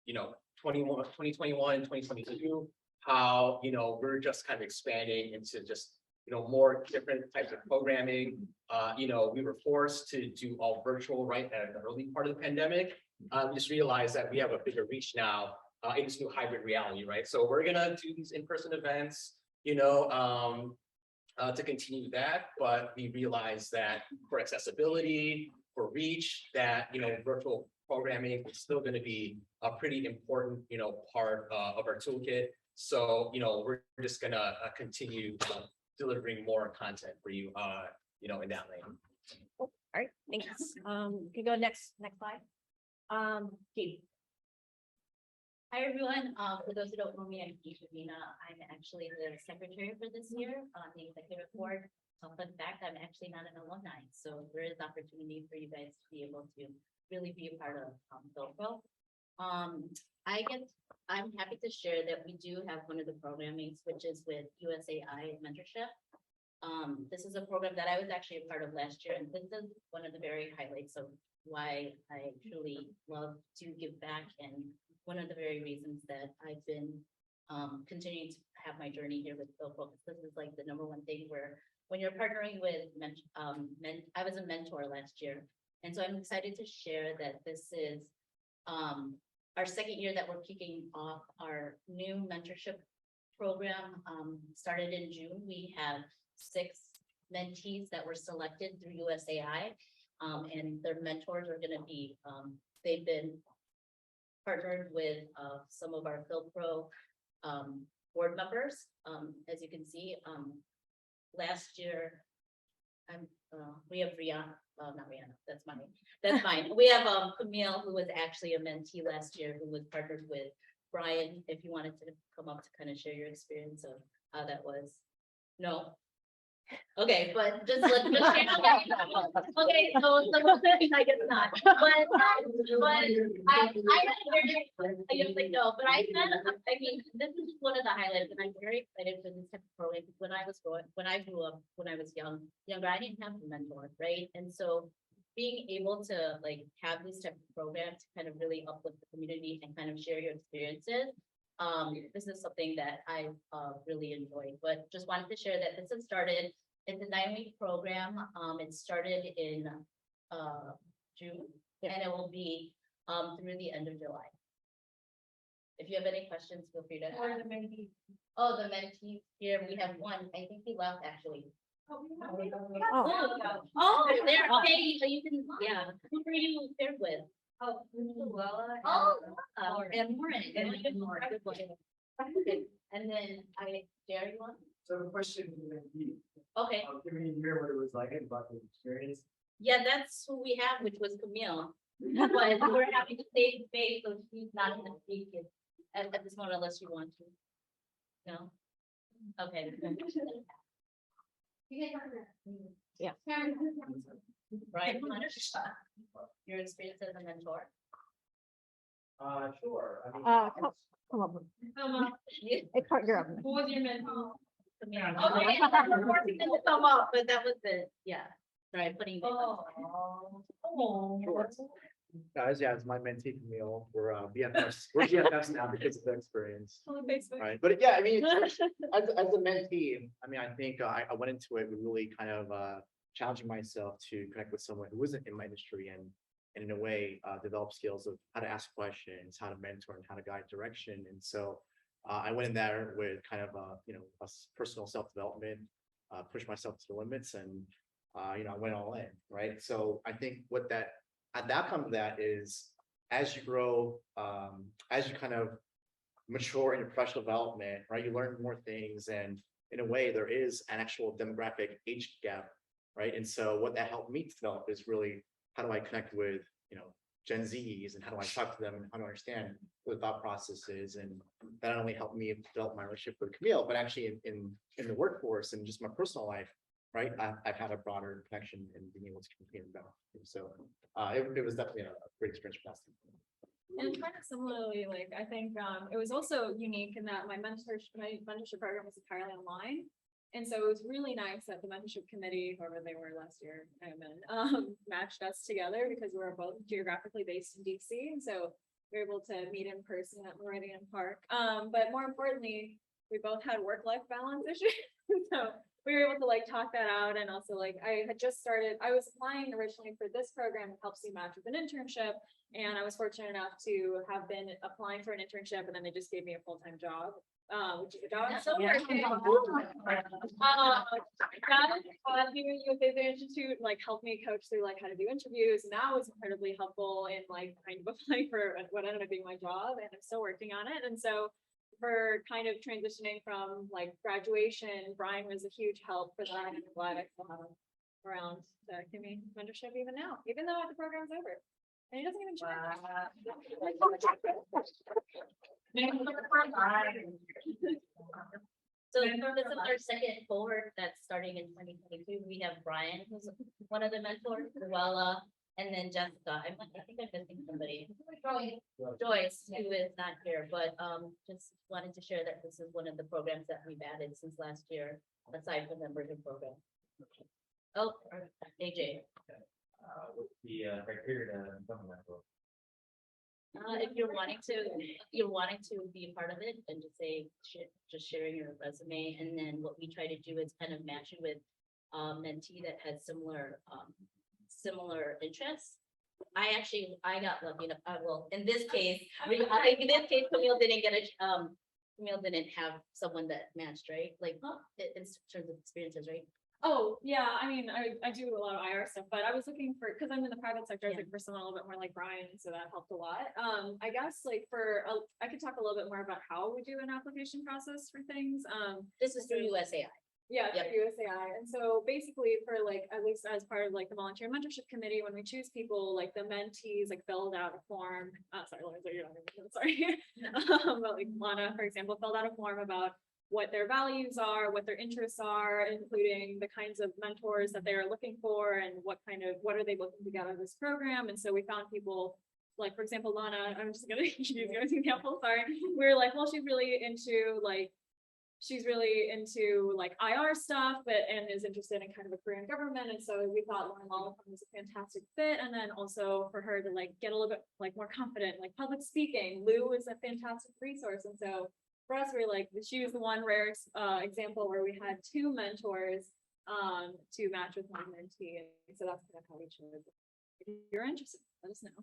you know, 2021, 2022, how, you know, we're just kind of expanding into just, you know, more different types of programming. You know, we were forced to do all virtual right at the early part of the pandemic. We just realized that we have a bigger reach now in this new hybrid reality, right? So we're gonna do these in-person events, you know, to continue that, but we realize that for accessibility, for reach, that, you know, virtual programming is still going to be a pretty important, you know, part of our toolkit. So, you know, we're just gonna continue delivering more content for you, you know, in that lane. All right, thanks. You can go next slide. Keith. Hi, everyone. For those who don't know me, I'm Keith Shavina. I'm actually the secretary for this year on the executive board. Fun fact, I'm actually not an alumni, so there is opportunity for you guys to be able to really be a part of PhilPro. I'm happy to share that we do have one of the programmings, which is with USAI mentorship. This is a program that I was actually a part of last year, and this is one of the very highlights of why I truly love to give back, and one of the very reasons that I've been continuing to have my journey here with PhilPro. This is like the #1 thing where when you're partnering with I was a mentor last year, and so I'm excited to share that this is our second year that we're kicking off our new mentorship program. Started in June. We have 6 mentees that were selected through USAI, and their mentors are going to be, they've been partnered with some of our PhilPro board members. As you can see, last year, we have Rihanna, not Rihanna, that's mine. We have Camille, who was actually a mentee last year, who was partnered with Brian. If you wanted to come up to kind of share your experience of how that was. No. Okay, but just share. Okay, so I guess not. But I just like no, but I mean, this is just one of the highlights, and I'm very excited for this type of program because when I grew up, when I was younger, I didn't have a mentor, right? And so being able to like have these type of programs to kind of really uplift the community and kind of share your experiences. This is something that I really enjoyed, but just wanted to share that this has started. It's a 9-week program. It started in June, and it will be through the end of July. If you have any questions, feel free to ask. Or the mentee. Oh, the mentees here, we have one. I think he left actually. Oh. Oh, there. Okay, so you can, yeah. Who were you paired with? Oh, Luella. Oh, And Lauren. Okay, and then Jerry one. So the question would be, Okay, give me a year what it was like about the experience. yeah, that's who we have, which was Camille. But we're happy to save space, so she's not gonna speak at this moment unless you want to. No? Okay. Yeah. Right, your experience as a mentor. Sure. I mean, Come on, Come on. it's part you're up. Who was your mentor? Yeah. Okay, unfortunately, didn't come up, but that was the, yeah, sorry, putting. Guys, yeah, it's my mentee Camille. We're BFFs. We're BFFs now because of the experience. Right, but yeah, I mean, as a mentee, I mean, I think I went into it with really kind of challenging myself to connect with someone who wasn't in my industry and in a way develop skills of how to ask questions, how to mentor, and how to guide direction. And so I went in there with kind of a personal self-development, push myself to the limits, and I went all in, right? So I think what that the outcome of that is, as you grow, as you kind of mature in your professional development, right, you learn more things, and in a way, there is an actual demographic age gap, right? And so what that helped me to develop is really how do I connect with Gen Zs, and how do I talk to them, and how do I understand what the thought process is, and that not only helped me develop my relationship with Camille, but actually in the workforce and just my personal life, right? I've had a broader connection in being able to communicate and develop. So it was definitely a great experience for us. And kind of similarly, like, I think, it was also unique in that my mentorship program was entirely online. And so it was really nice that the mentorship committee, whoever they were last year, matched us together because we were both geographically based in DC. And so we were able to meet in person at Meridian Park. But more importantly, we both had work-life balance issues. So we were able to like talk that out. And also like, I was applying originally for this program that helps you match with an internship. And I was fortunate enough to have been applying for an internship, and then they just gave me a full-time job. Which is a job. So the Institute like helped me coach through like how to do interviews, and that was incredibly helpful in like kind of applying for what ended up being my job, and I'm still working on it. And so for kind of transitioning from like graduation, Brian was a huge help for that. And I'm glad I still have him around to give me mentorship even now, even though the program's over. And he doesn't even charge. So this is our second cohort that's starting in 2022. We have Brian, who's one of the mentors, Luella, and then Jessica. I think I'm missing somebody. Joyce, who is not here, but just wanted to share that this is one of the programs that we've added since last year, aside from the merger program. Oh, AJ. What's the criteria to become a mentor? If you're wanting to be a part of it and just say, just sharing your resume, and then what we try to do is kind of match you with mentee that has similar interests. I got lucky enough, in this case, Camille didn't have someone that matched, right? Like, in terms of experiences, right? Oh, yeah, I mean, I do a lot of IR stuff, but I was looking for, because I'm in the private sector, I was looking for someone a little bit more like Brian, so that helped a lot. I guess like I could talk a little bit more about how we do an application process for things. This is through USAI. Yeah, Yep. through USAI. And so basically for like, at least as part of like the volunteer mentorship committee, when we choose people, like the mentees like filled out a form. Sorry, Lauren, you're not even, sorry. But like Lana, for example, filled out a form about what their values are, what their interests are, including the kinds of mentors that they are looking for, and what are they looking to get out of this program. And so we found people like, for example, Lana, I'm just gonna use you as an example, sorry. We were like, well, she's really into IR stuff, and is interested in kind of a career in government. And so we thought Lauren Lollipop was a fantastic fit. And then also for her to like get a little bit like more confident, like public speaking. Lou is a fantastic resource. And so for us, we were like, she was the one rare example where we had two mentors to match with one mentee. And so that's kind of how we chose. If you're interested, let us know.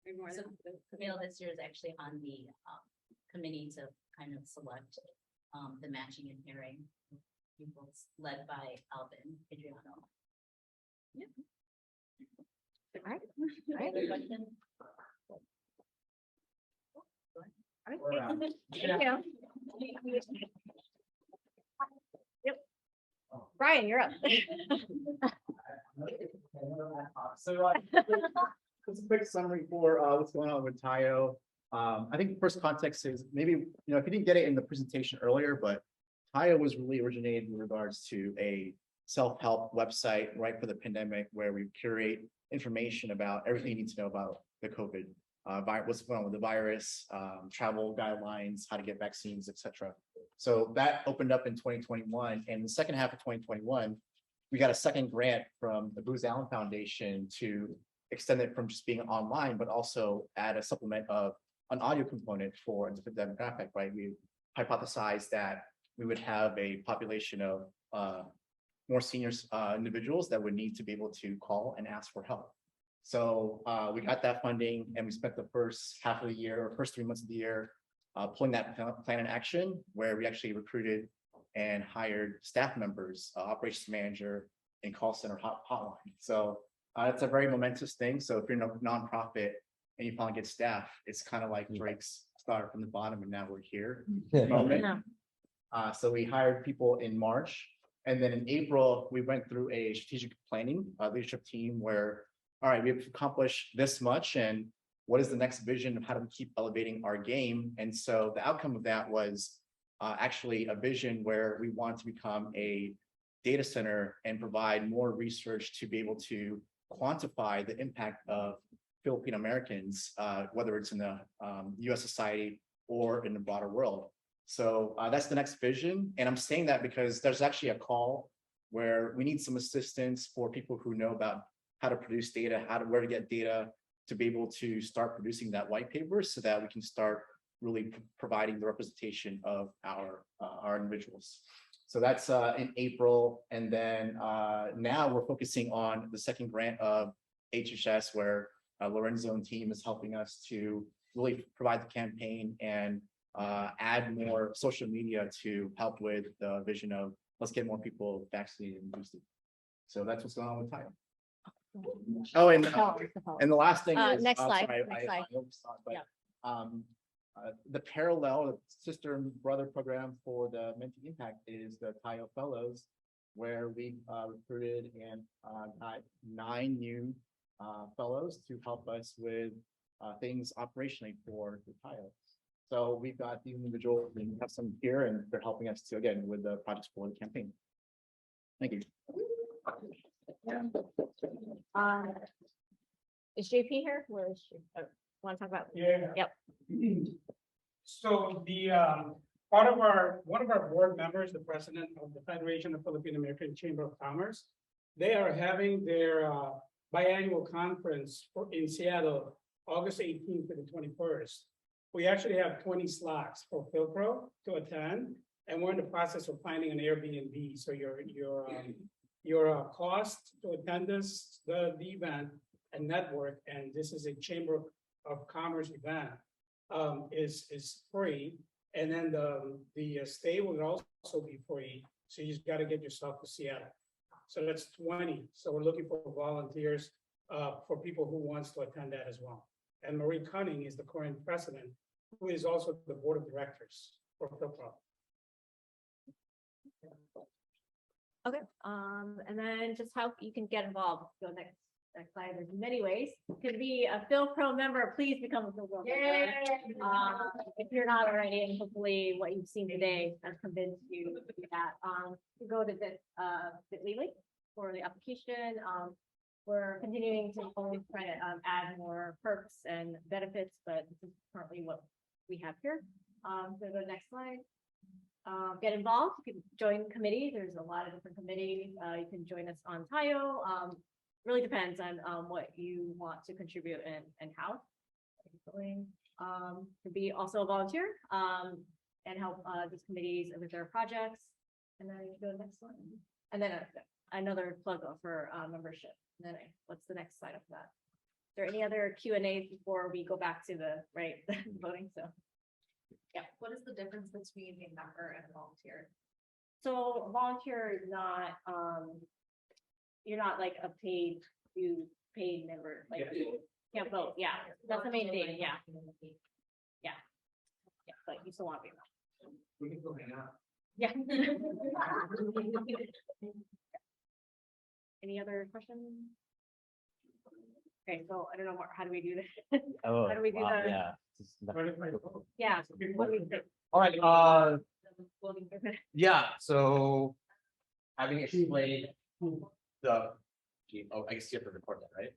Maybe more So than Camille this year is actually on the committee to kind of select the matching and pairing people led by Alvin Adriano. All right. Any other questions? Thank you. Yep. Brian, you're up. So, just a quick summary for what's going on with Tayo. I think the first context is maybe, if you didn't get it in the presentation earlier, but Tayo was really originated in regards to a self-help website right for the pandemic where we curate information about everything you need to know about the COVID what's going on with the virus, travel guidelines, how to get vaccines, etc. So that opened up in 2021, and the second half of 2021, we got a second grant from the Booz Allen Foundation to extend it from just being online, but also add a supplement of an audio component for a different demographic, right? We hypothesized that we would have a population of more senior individuals that would need to be able to call and ask for help. So we got that funding, and we spent the first half of the year, or first 3 months of the year, pulling that plan in action, where we actually recruited and hired staff members, operations manager, and call center hotline. So it's a very momentous thing. So if you're a nonprofit and you finally get staff, it's kind of like Drake's start from the bottom, and now we're here. Moment. So we hired people in March, and then in April, we went through a strategic planning leadership team where, all right, we've accomplished this much, and what is the next vision of how do we keep elevating our game? And so the outcome of that was actually a vision where we want to become a data center and provide more research to be able to quantify the impact of Filipino Americans, whether it's in the US society or in the broader world. So that's the next vision. And I'm saying that because there's actually a call where we need some assistance for people who know about how to produce data, where to get data to be able to start producing that white paper so that we can start really providing the representation of our individuals. So that's in April. And then now we're focusing on the second grant of HHS, where Lorenzo and team is helping us to really provide the campaign and add more social media to help with the vision of let's get more people vaccinated and boosted. So that's what's going on with Tayo. Oh, and the last thing is next slide. sorry, Next slide. I oversaw it, but the parallel, the sister and brother program for the Mentee Impact is the Tayo Fellows, where we recruited and got 9 new fellows to help us with things operationally for the Tayo. So we've got the individual, we have some here, and they're helping us to, again, with the projects for the campaign. Thank you. Is JP here? Where is she? Want to talk about? Yeah. Yep. So the one of our board members, the president of the Federation of Philippine American Chamber of Commerce, they are having their biannual conference in Seattle, August 18th to the 21st. We actually have 20 slots for PhilPro to attend, and we're in the process of finding an Airbnb. So your cost to attend the event and network, and this is a Chamber of Commerce event, is free. And then the stay will also be free. So you just got to get yourself to Seattle. So that's 20. So we're looking for volunteers for people who wants to attend that as well. And Marie Cunning is the current president, who is also the board of directors for PhilPro. Okay, and then just how you can get involved. Go next slide. There's many ways. You can be a PhilPro member. Please become a PhilPro member. If you're not already, and hopefully what you've seen today has convinced you to do that. You go to this bit.ly link for the application. We're continuing to always try to add more perks and benefits, but this is currently what we have here. So go to the next slide. Get involved. You can join committees. There's a lot of different committees. You can join us on Tayo. Really depends on what you want to contribute and how. To be also a volunteer and help these committees with their projects. And then you go to the next one. And then another plug for membership. And then what's the next slide of that? Is there any other Q&As before we go back to the voting? So. Yeah, what is the difference between a member and a volunteer? So a volunteer is not, you're not like a paid member, like you can't vote. Yeah, that's the main thing. Yeah. Yeah. but you still want to be around. We can go hang out. Yeah. Any other questions? Okay, so I don't know, how do we do this? Oh, How do we do wow, the- yeah. Yeah. What do we do? All right, yeah, so having explained the, oh, I guess you have to record that, right?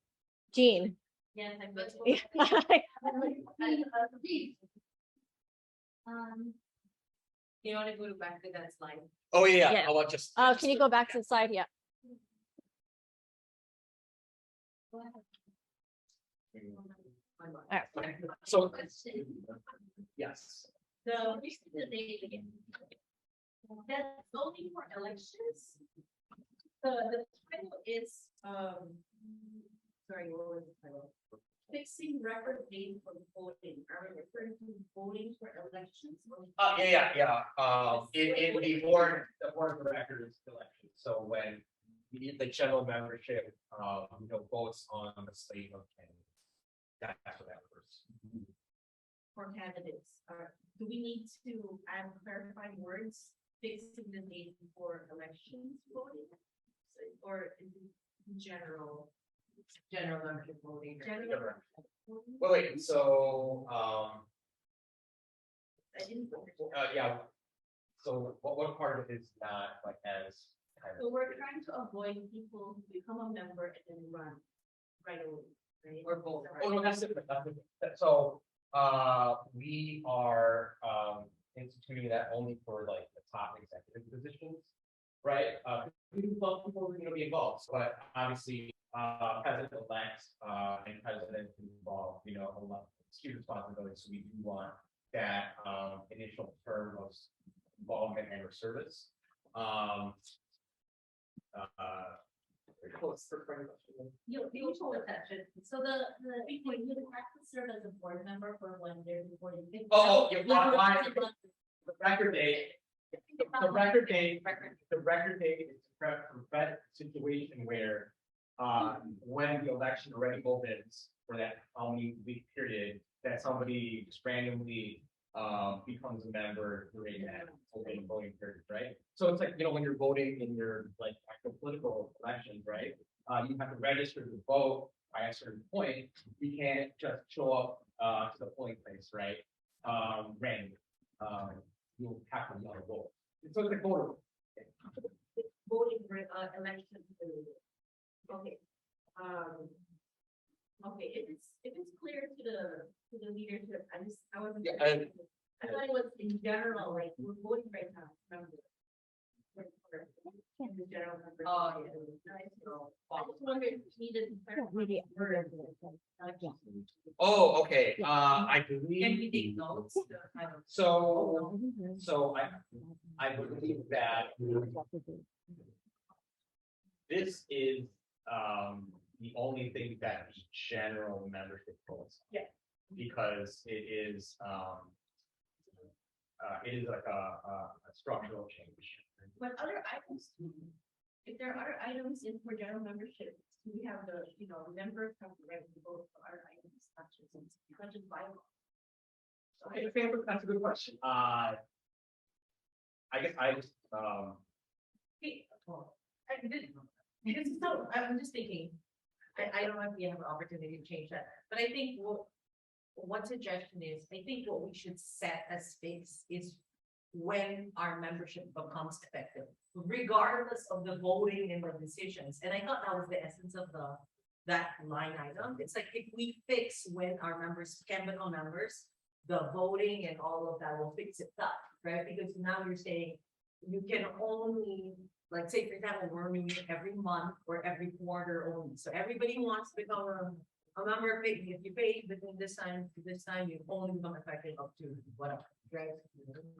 Jean. Yes, I'm. You wanna go back to that slide? Oh, yeah, Yeah. I want just. Can you go back to the slide? Yeah. Alright. So, yes. The, the date again. That's only for elections. The title is, sorry, what was the title? Fixing record date for voting. Are we referring to voting for elections? In the board of directors election, so when the general membership, votes on the slate of candidates. That's what that refers. For candidates, do we need to add clarifying words, fixing the date for elections voting? Or in general? General membership voting. General. Wait, so, I didn't. yeah. So what part of it is not like as kind So of, we're trying to avoid people who become a member and then run right away, right? Or both, oh, no, that's different. That's different. So, we are, instituting that only for like the top executive positions, right? People are gonna be involved, but obviously, president-elect, and president involved, a lot of huge responsibilities, so we do want that, initial term of involvement and or service. You'll hold attention. So the people, you have to serve as a board member for 1 year before you. The record date, the record date is to prevent a situation where, when the election already opens for that only week period, that somebody just randomly, becomes a member during that open voting period, right? So it's like, when you're voting in your like actual political elections, right? You have to register to vote by a certain point. You can't just show up, to the polling place, right? Randomly. You'll have to be on a vote. So it's like voter. Voting for election. Okay. Okay, if it's clear to the leadership, I wasn't. Yeah, I thought it was in general, like, we're voting right now, remember? In the general member. Oh, I just wondered if you needed to clarify words. Oh, okay, I Can believe. we take notes? So I believe that this is, the only thing that the general membership votes. Yeah. Because it is like a structural change. But other items, if there are other items in for general membership, we have the, members have the right to vote for other items, such as bylaw. Okay, that's a good question. I guess I just, I'm just thinking, I don't know if we have an opportunity to change that, but I think one suggestion is, I think what we should set as fixed is when our membership becomes effective, regardless of the voting and the decisions. And I thought that was the essence of that line item. It's like, if we fix when our members can become members, the voting and all of that will fix it up, right? Because now you're saying you can only, like, say, for example, we're meeting every month or every quarter only. So everybody who wants to become a member, if you pay between this time to this time, you only become effective up to whatever, right?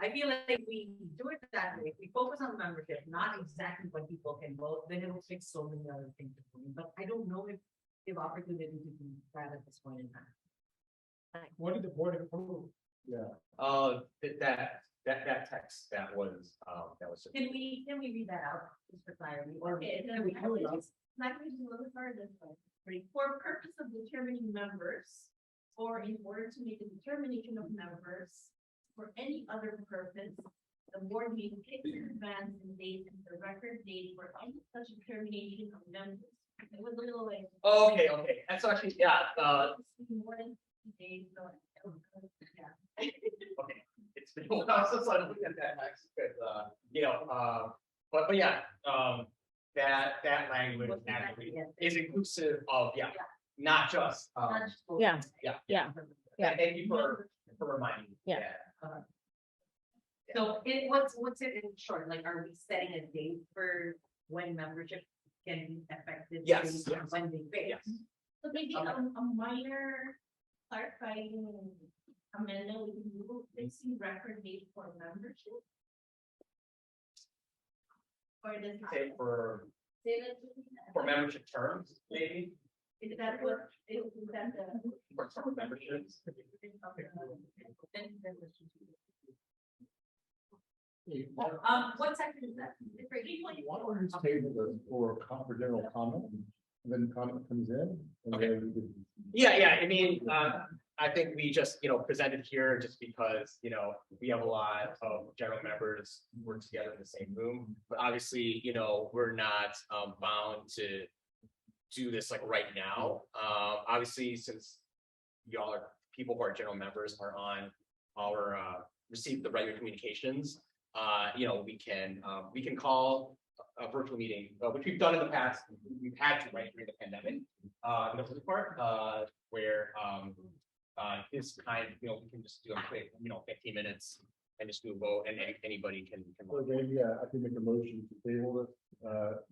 I feel like if we do it that way, if we focus on membership, not exactly when people can vote, then it'll fix so many other things. But I don't know if we have opportunity to do that at this point in time. What did the board approve? that text that was. Can we read that out just for clarity? Or Okay, then I would just, like, we do a little further, for purpose of determining members, or in order to make a determination of members, for any other purpose, the board may fix in advance and date and the record date for any such termination of members. It was a little like. Okay, and so actually, yeah, More than 60 days, so. Yeah. okay, it's been a while since I looked at that next, because, but yeah, that language actually is inclusive of, not just, Yeah. yeah. Yeah. Yeah. Thank you for reminding me. Yeah. So what's it in short, like, are we setting a date for when membership can be effective? Yes, based on yes. When they pay? Yes. So maybe a minor clarifying amendment, we can move fixing record date for membership. Or does it Say for say that to me? membership terms, maybe, Is that what, is that the? for some memberships. What section is that? It's for each one. Why don't we just table this for confidential comment, and then comment comes in? And Okay. then we could- Yeah, I mean, I think we just, presented here just because, we have a lot of general members who work together in the same room. But obviously, we're not bound to do this like right now. Obviously, since y'all are, people who are general members are on our, receive the regular communications. We can call a virtual meeting, which we've done in the past. We've had to right during the pandemic. The first part, where this kind, we can just do a quick, 15 minutes and just do a vote, and anybody can. So maybe, I can make a motion to table this,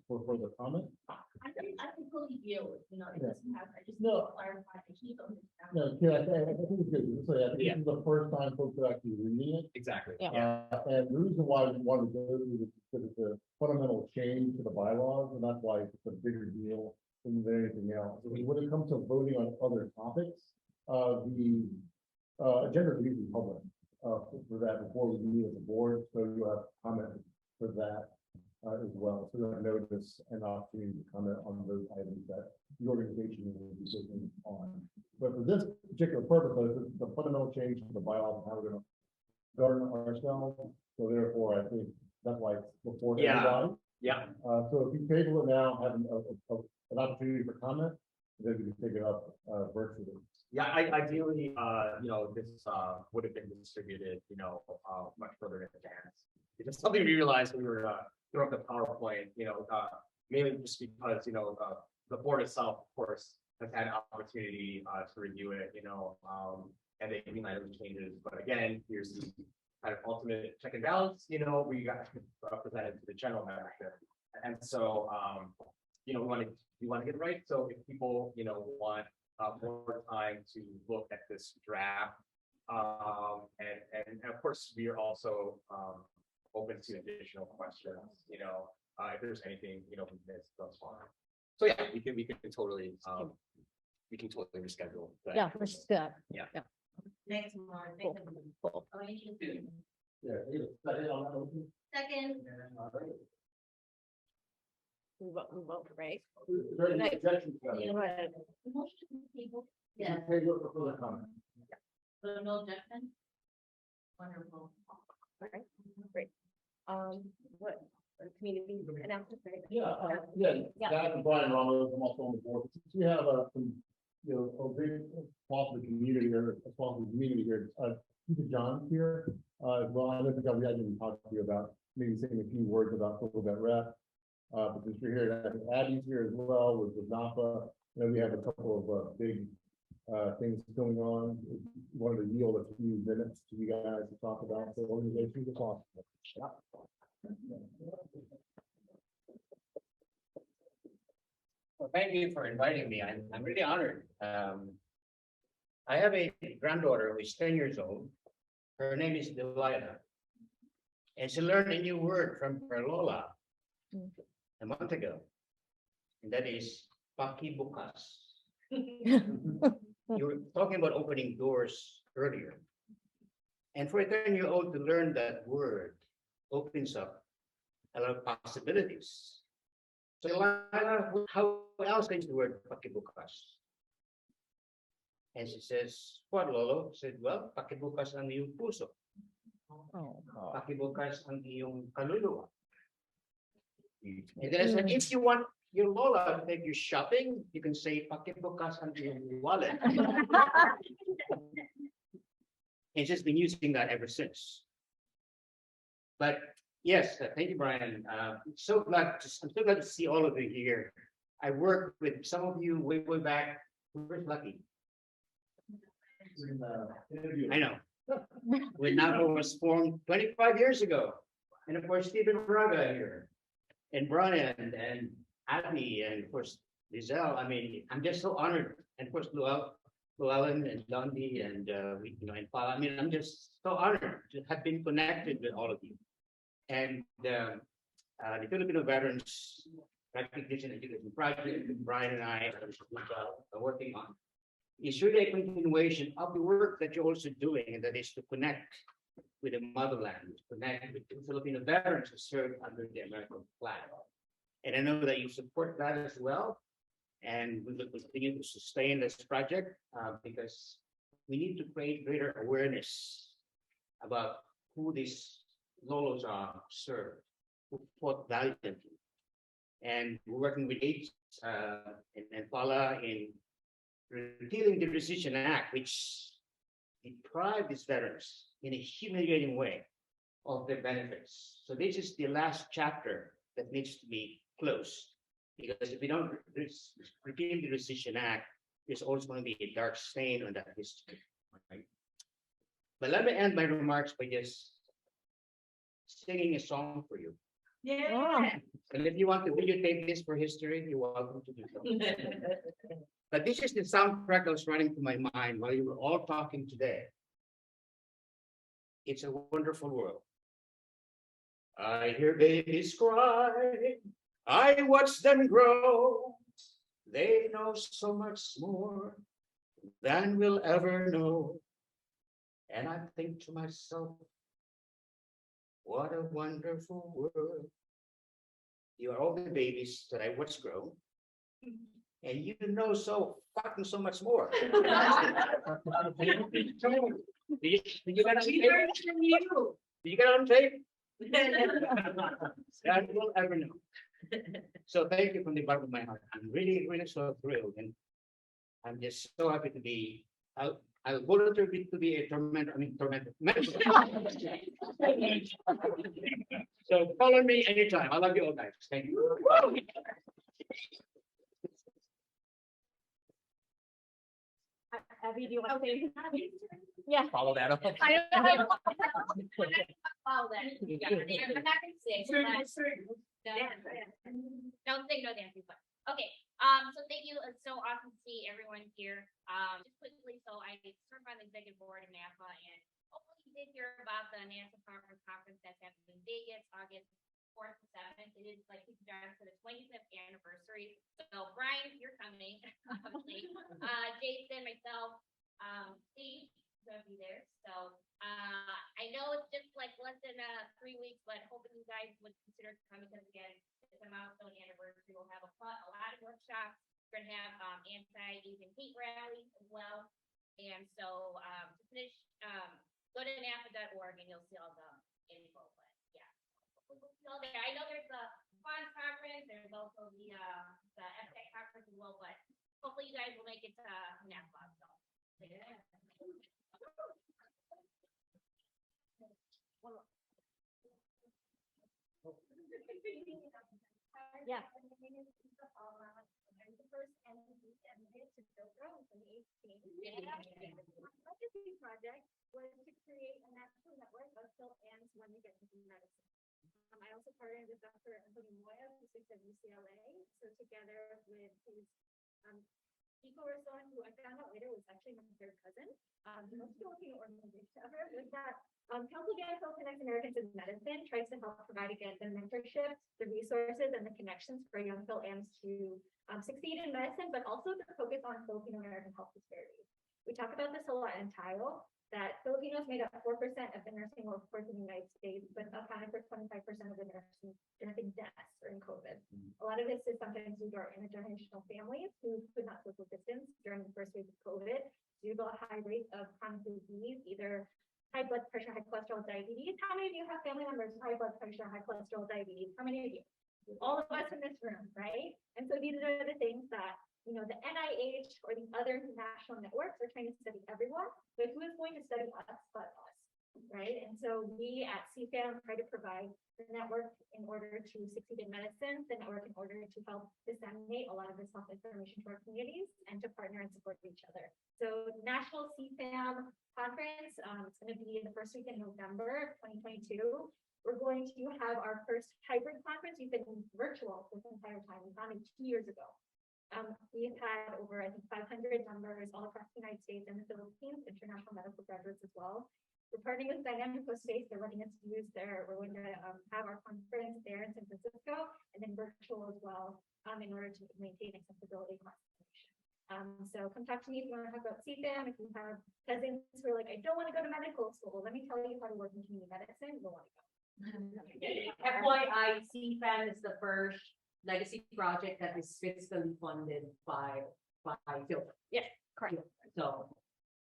for further comment. I think totally deal with, it doesn't have, I just need No. to clarify, I keep on this down. No, yeah, I think it's good. So I think this is the first time folks are actually reading it. Exactly. Yeah. And the reason why we wanted to go through this is because it's a fundamental change to the bylaws, and that's why it's a bigger deal than anything else. When it comes to voting on other topics, the agenda is usually public, for that before we meet as a board, so you have comment for that, as well. So you have notice and opportunity to comment on those items that the organization will be taking on. But for this particular purpose, it's the fundamental change to the bylaws, and how we're gonna govern ourselves. So therefore, I think that's why it's before Yeah. everybody. Yeah, So if you table it now, have an opportunity for comment, then we can pick it up, virtually. yeah, ideally, this would have been distributed, much further in advance. It's just something we realized when we were throwing up the PowerPoint, mainly just because, the board itself, of course, has had an opportunity to review it, and they greenlighted the changes. But again, here's the kind of ultimate check and balance, we got presented to the general membership. And so, we want to get it right. So if people, want more time to look at this draft, and of course, we are also open to additional questions, if there's anything, we missed thus far. So yeah, we can totally, reschedule. but- Yeah, let's do that. Next one. Cool. Cool. Yeah. Second on that motion? Second, We vote, right? Is there any Right. objections to that? Go ahead. Motion to table. yeah, Table it for further comment. So no objection? Wonderful. What, community announcement, right? Yeah, Yeah. Guys and Brian Ramos, I'm also on the board. Since we have some, a big possible community here, a possible community here, Peter John's here. Well, I don't think we hadn't even talked to you about, maybe saying a few words about Focal Bet Rep. But since you're here, I think Abby's here as well with NAPA. We have a couple of big things going on. Wanted to yield a few minutes to you guys to talk about the organization. It's awesome. Well, thank you for inviting me. I'm really honored. I have a granddaughter who is 10 years old. Her name is Delilah. And she learned a new word from her Lola a month ago. And that is pakibukas. You were talking about opening doors earlier. And for a 10-year-old to learn that word opens up a lot of possibilities. So Lila, how else can you use the word pakibukas? And she says, what, Lolo? I said, well, pakibukas ang iyong puso. Pakibukas ang iyong kaluluwa. And then I said, if you want your Lola to take you shopping, you can say pakibukas ang iyong wallet. He's just been using that ever since. But yes, thank you, Brian. I'm so glad to see all of you here. I worked with some of you way back. We're lucky. I know. When NAPO was formed 25 years ago. And of course, Stephen Braga here, and Brian, and Abby, and of course, Lizelle. I mean, I'm just so honored. And of course, Llewellyn and Dundee and and Paul. I mean, I'm just so honored to have been connected with all of you. And the Filipino Veterans Recognition Education Project, Brian and I are working on, is really a continuation of the work that you're also doing, and that is to connect with the motherland, connect with the Filipino veterans who served under the American flag. And I know that you support that as well. And we will continue to sustain this project because we need to create greater awareness about who these Lolos are served, who fought valiantly. And we're working with AIDS and Paula in repealing the Rescission Act, which deprived these veterans in a humiliating way of their benefits. So this is the last chapter that needs to be closed. Because if we don't repeal the Rescission Act, there's also going to be a dark stain on that history. Right? But let me end my remarks by just singing a song for you. Yeah. And if you want to videotape this for history, you're welcome to do so. But this is the soundtrack that was running through my mind while you were all talking today. It's a wonderful world. I hear babies cry. I watch them grow. They know so much more than we'll ever know. And I think to myself, what a wonderful world. You are all the babies that I watch grow. And you know so fucking so much more. Did you get on tape? Did you get on tape? That will ever know. So thank you from the bottom of my heart. I'm really, really so thrilled, and I'm just so happy to be. I'll volunteer to be a tormentor. So call on me anytime. I love you all, guys. Thank you. Abby, do you want to say? Yeah. Follow that up. I don't know. Follow that. Yeah, I'm not gonna say. Don't say no, Nancy, but, okay, so thank you, it's so awesome to see everyone here. Just quickly, so I serve on the executive board of NAPA, and hopefully you did hear about the NAPA conference that's happening in Vegas, August 4th and 7th. It is, like Steve John for the 25th anniversary. So Brian, you're coming, obviously. Jason, myself, Steve, gonna be there. So I know it's just like less than 3 weeks, but hoping you guys would consider coming, because again, it's a milestone anniversary. We'll have a lot of workshops. We're gonna have anti-Asian hate rallies as well. And so to finish, go to napa.org and you'll see all the info. But yeah, we'll see all there. I know there's a fun conference. There's also the FTech conference as well. But hopefully you guys will make it to Napa. So yeah. Yeah. I'm the first NLP candidate to build their own 2018. My legacy project was to create a national network of Phil Ann's when you get into medicine. I also partnered with Dr. Anthony Moya, who sits at UCLA. So together with his Nico Rosson, who I found out later was actually my third cousin, the most Filipino organization ever, was that Council Against Phil Connects Americans in Medicine tries to help provide again the mentorship, the resources, and the connections for young Phil Ams to succeed in medicine, but also to focus on Filipino American health disparities. We talk about this a lot in TILE, that Filipinos made up 4% of the nursing workforce in the United States, but accounted for 25% of the nursing deaths during COVID. A lot of this is sometimes due to our intergenerational families who could not social distance during the first wave of COVID, due to a high rate of chronic disease, either high blood pressure, high cholesterol, diabetes. How many of you have family members with high blood pressure, high cholesterol, diabetes? How many of you? All of us in this room, right? And so these are the things that, you know, the NIH or the other national networks are trying to study everyone, but who is going to study us but us, right? And so we at CFAM try to provide the network in order to succeed in medicine, the network in order to help disseminate a lot of this health information to our communities and to partner and support each other. So National CFAM Conference, it's going to be in the first week in November of 2022. We're going to have our first hybrid conference. We've been virtual this entire time. We founded 2 years ago. We've had over, I think, 500 members all across the United States and the Philippines, international medical graduates as well. We're partnering with Dynamico Space. They're letting us use we're going to have our conference there in San Francisco and then virtual as well in order to maintain accessibility across the nation. So come talk to me if you want to talk about CFAM. If you have cousins who are like, I don't want to go to medical school, let me tell you how to work in community medicine. You'll want to go. FYI, CFAM is the first legacy project that is fiscally funded by Phil. Yeah, correct. So,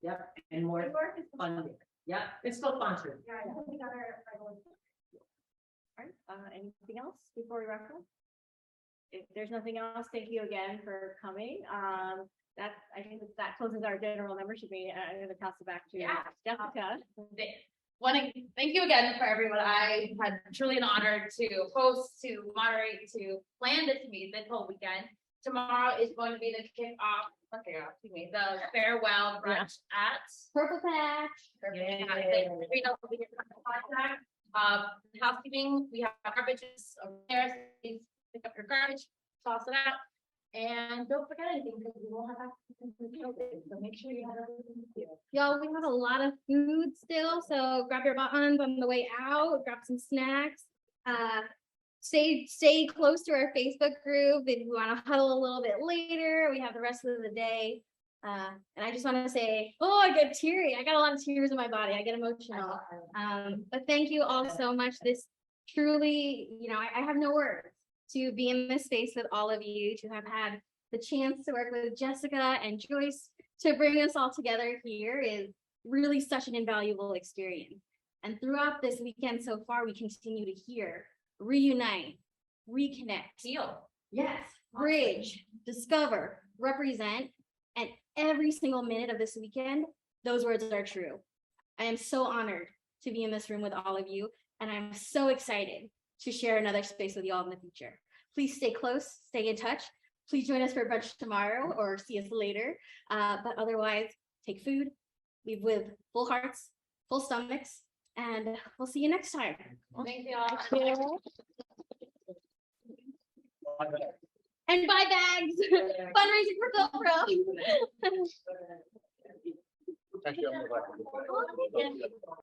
yep, and more funding. Yeah, it's still sponsored. Yeah, I think we got our. All right, anything else before we wrap up? If there's nothing else, thank you again for coming. I think that closes our general membership meeting. I'm going to pass it back to Jessica. Thank you again for everyone. I had truly an honor to host, to moderate, to plan this whole weekend. Tomorrow is going to be the kickoff, the farewell brunch at Purple Patch. Housekeeping, we have garbages over there. Please pick up your garbage, toss it out. And don't forget anything because we won't have access. So make sure you have everything with you. Y'all, we have a lot of food still, so grab your buttons on the way out, grab some snacks. Stay close to our Facebook group if you want to huddle a little bit later. We have the rest of the day. And I just want to say, oh, I get teary. I got a lot of tears in my body. I get emotional. But thank you all so much. This truly, I have no words to be in this space with all of you, to have had the chance to work with Jessica and Joyce to bring us all together here is really such an invaluable experience. And throughout this weekend so far, we continue to hear, reunite, reconnect, heal, yes, bridge, discover, represent, and every single minute of this weekend, those words are true. I am so honored to be in this room with all of you, and I'm so excited to share another space with you all in the future. Please stay close, stay in touch. Please join us for brunch tomorrow or see us later. But otherwise, take food, leave with full hearts, full stomachs, and we'll see you next time. Thank you all. And buy bags. Fundraising for Phil Pro. Thank you.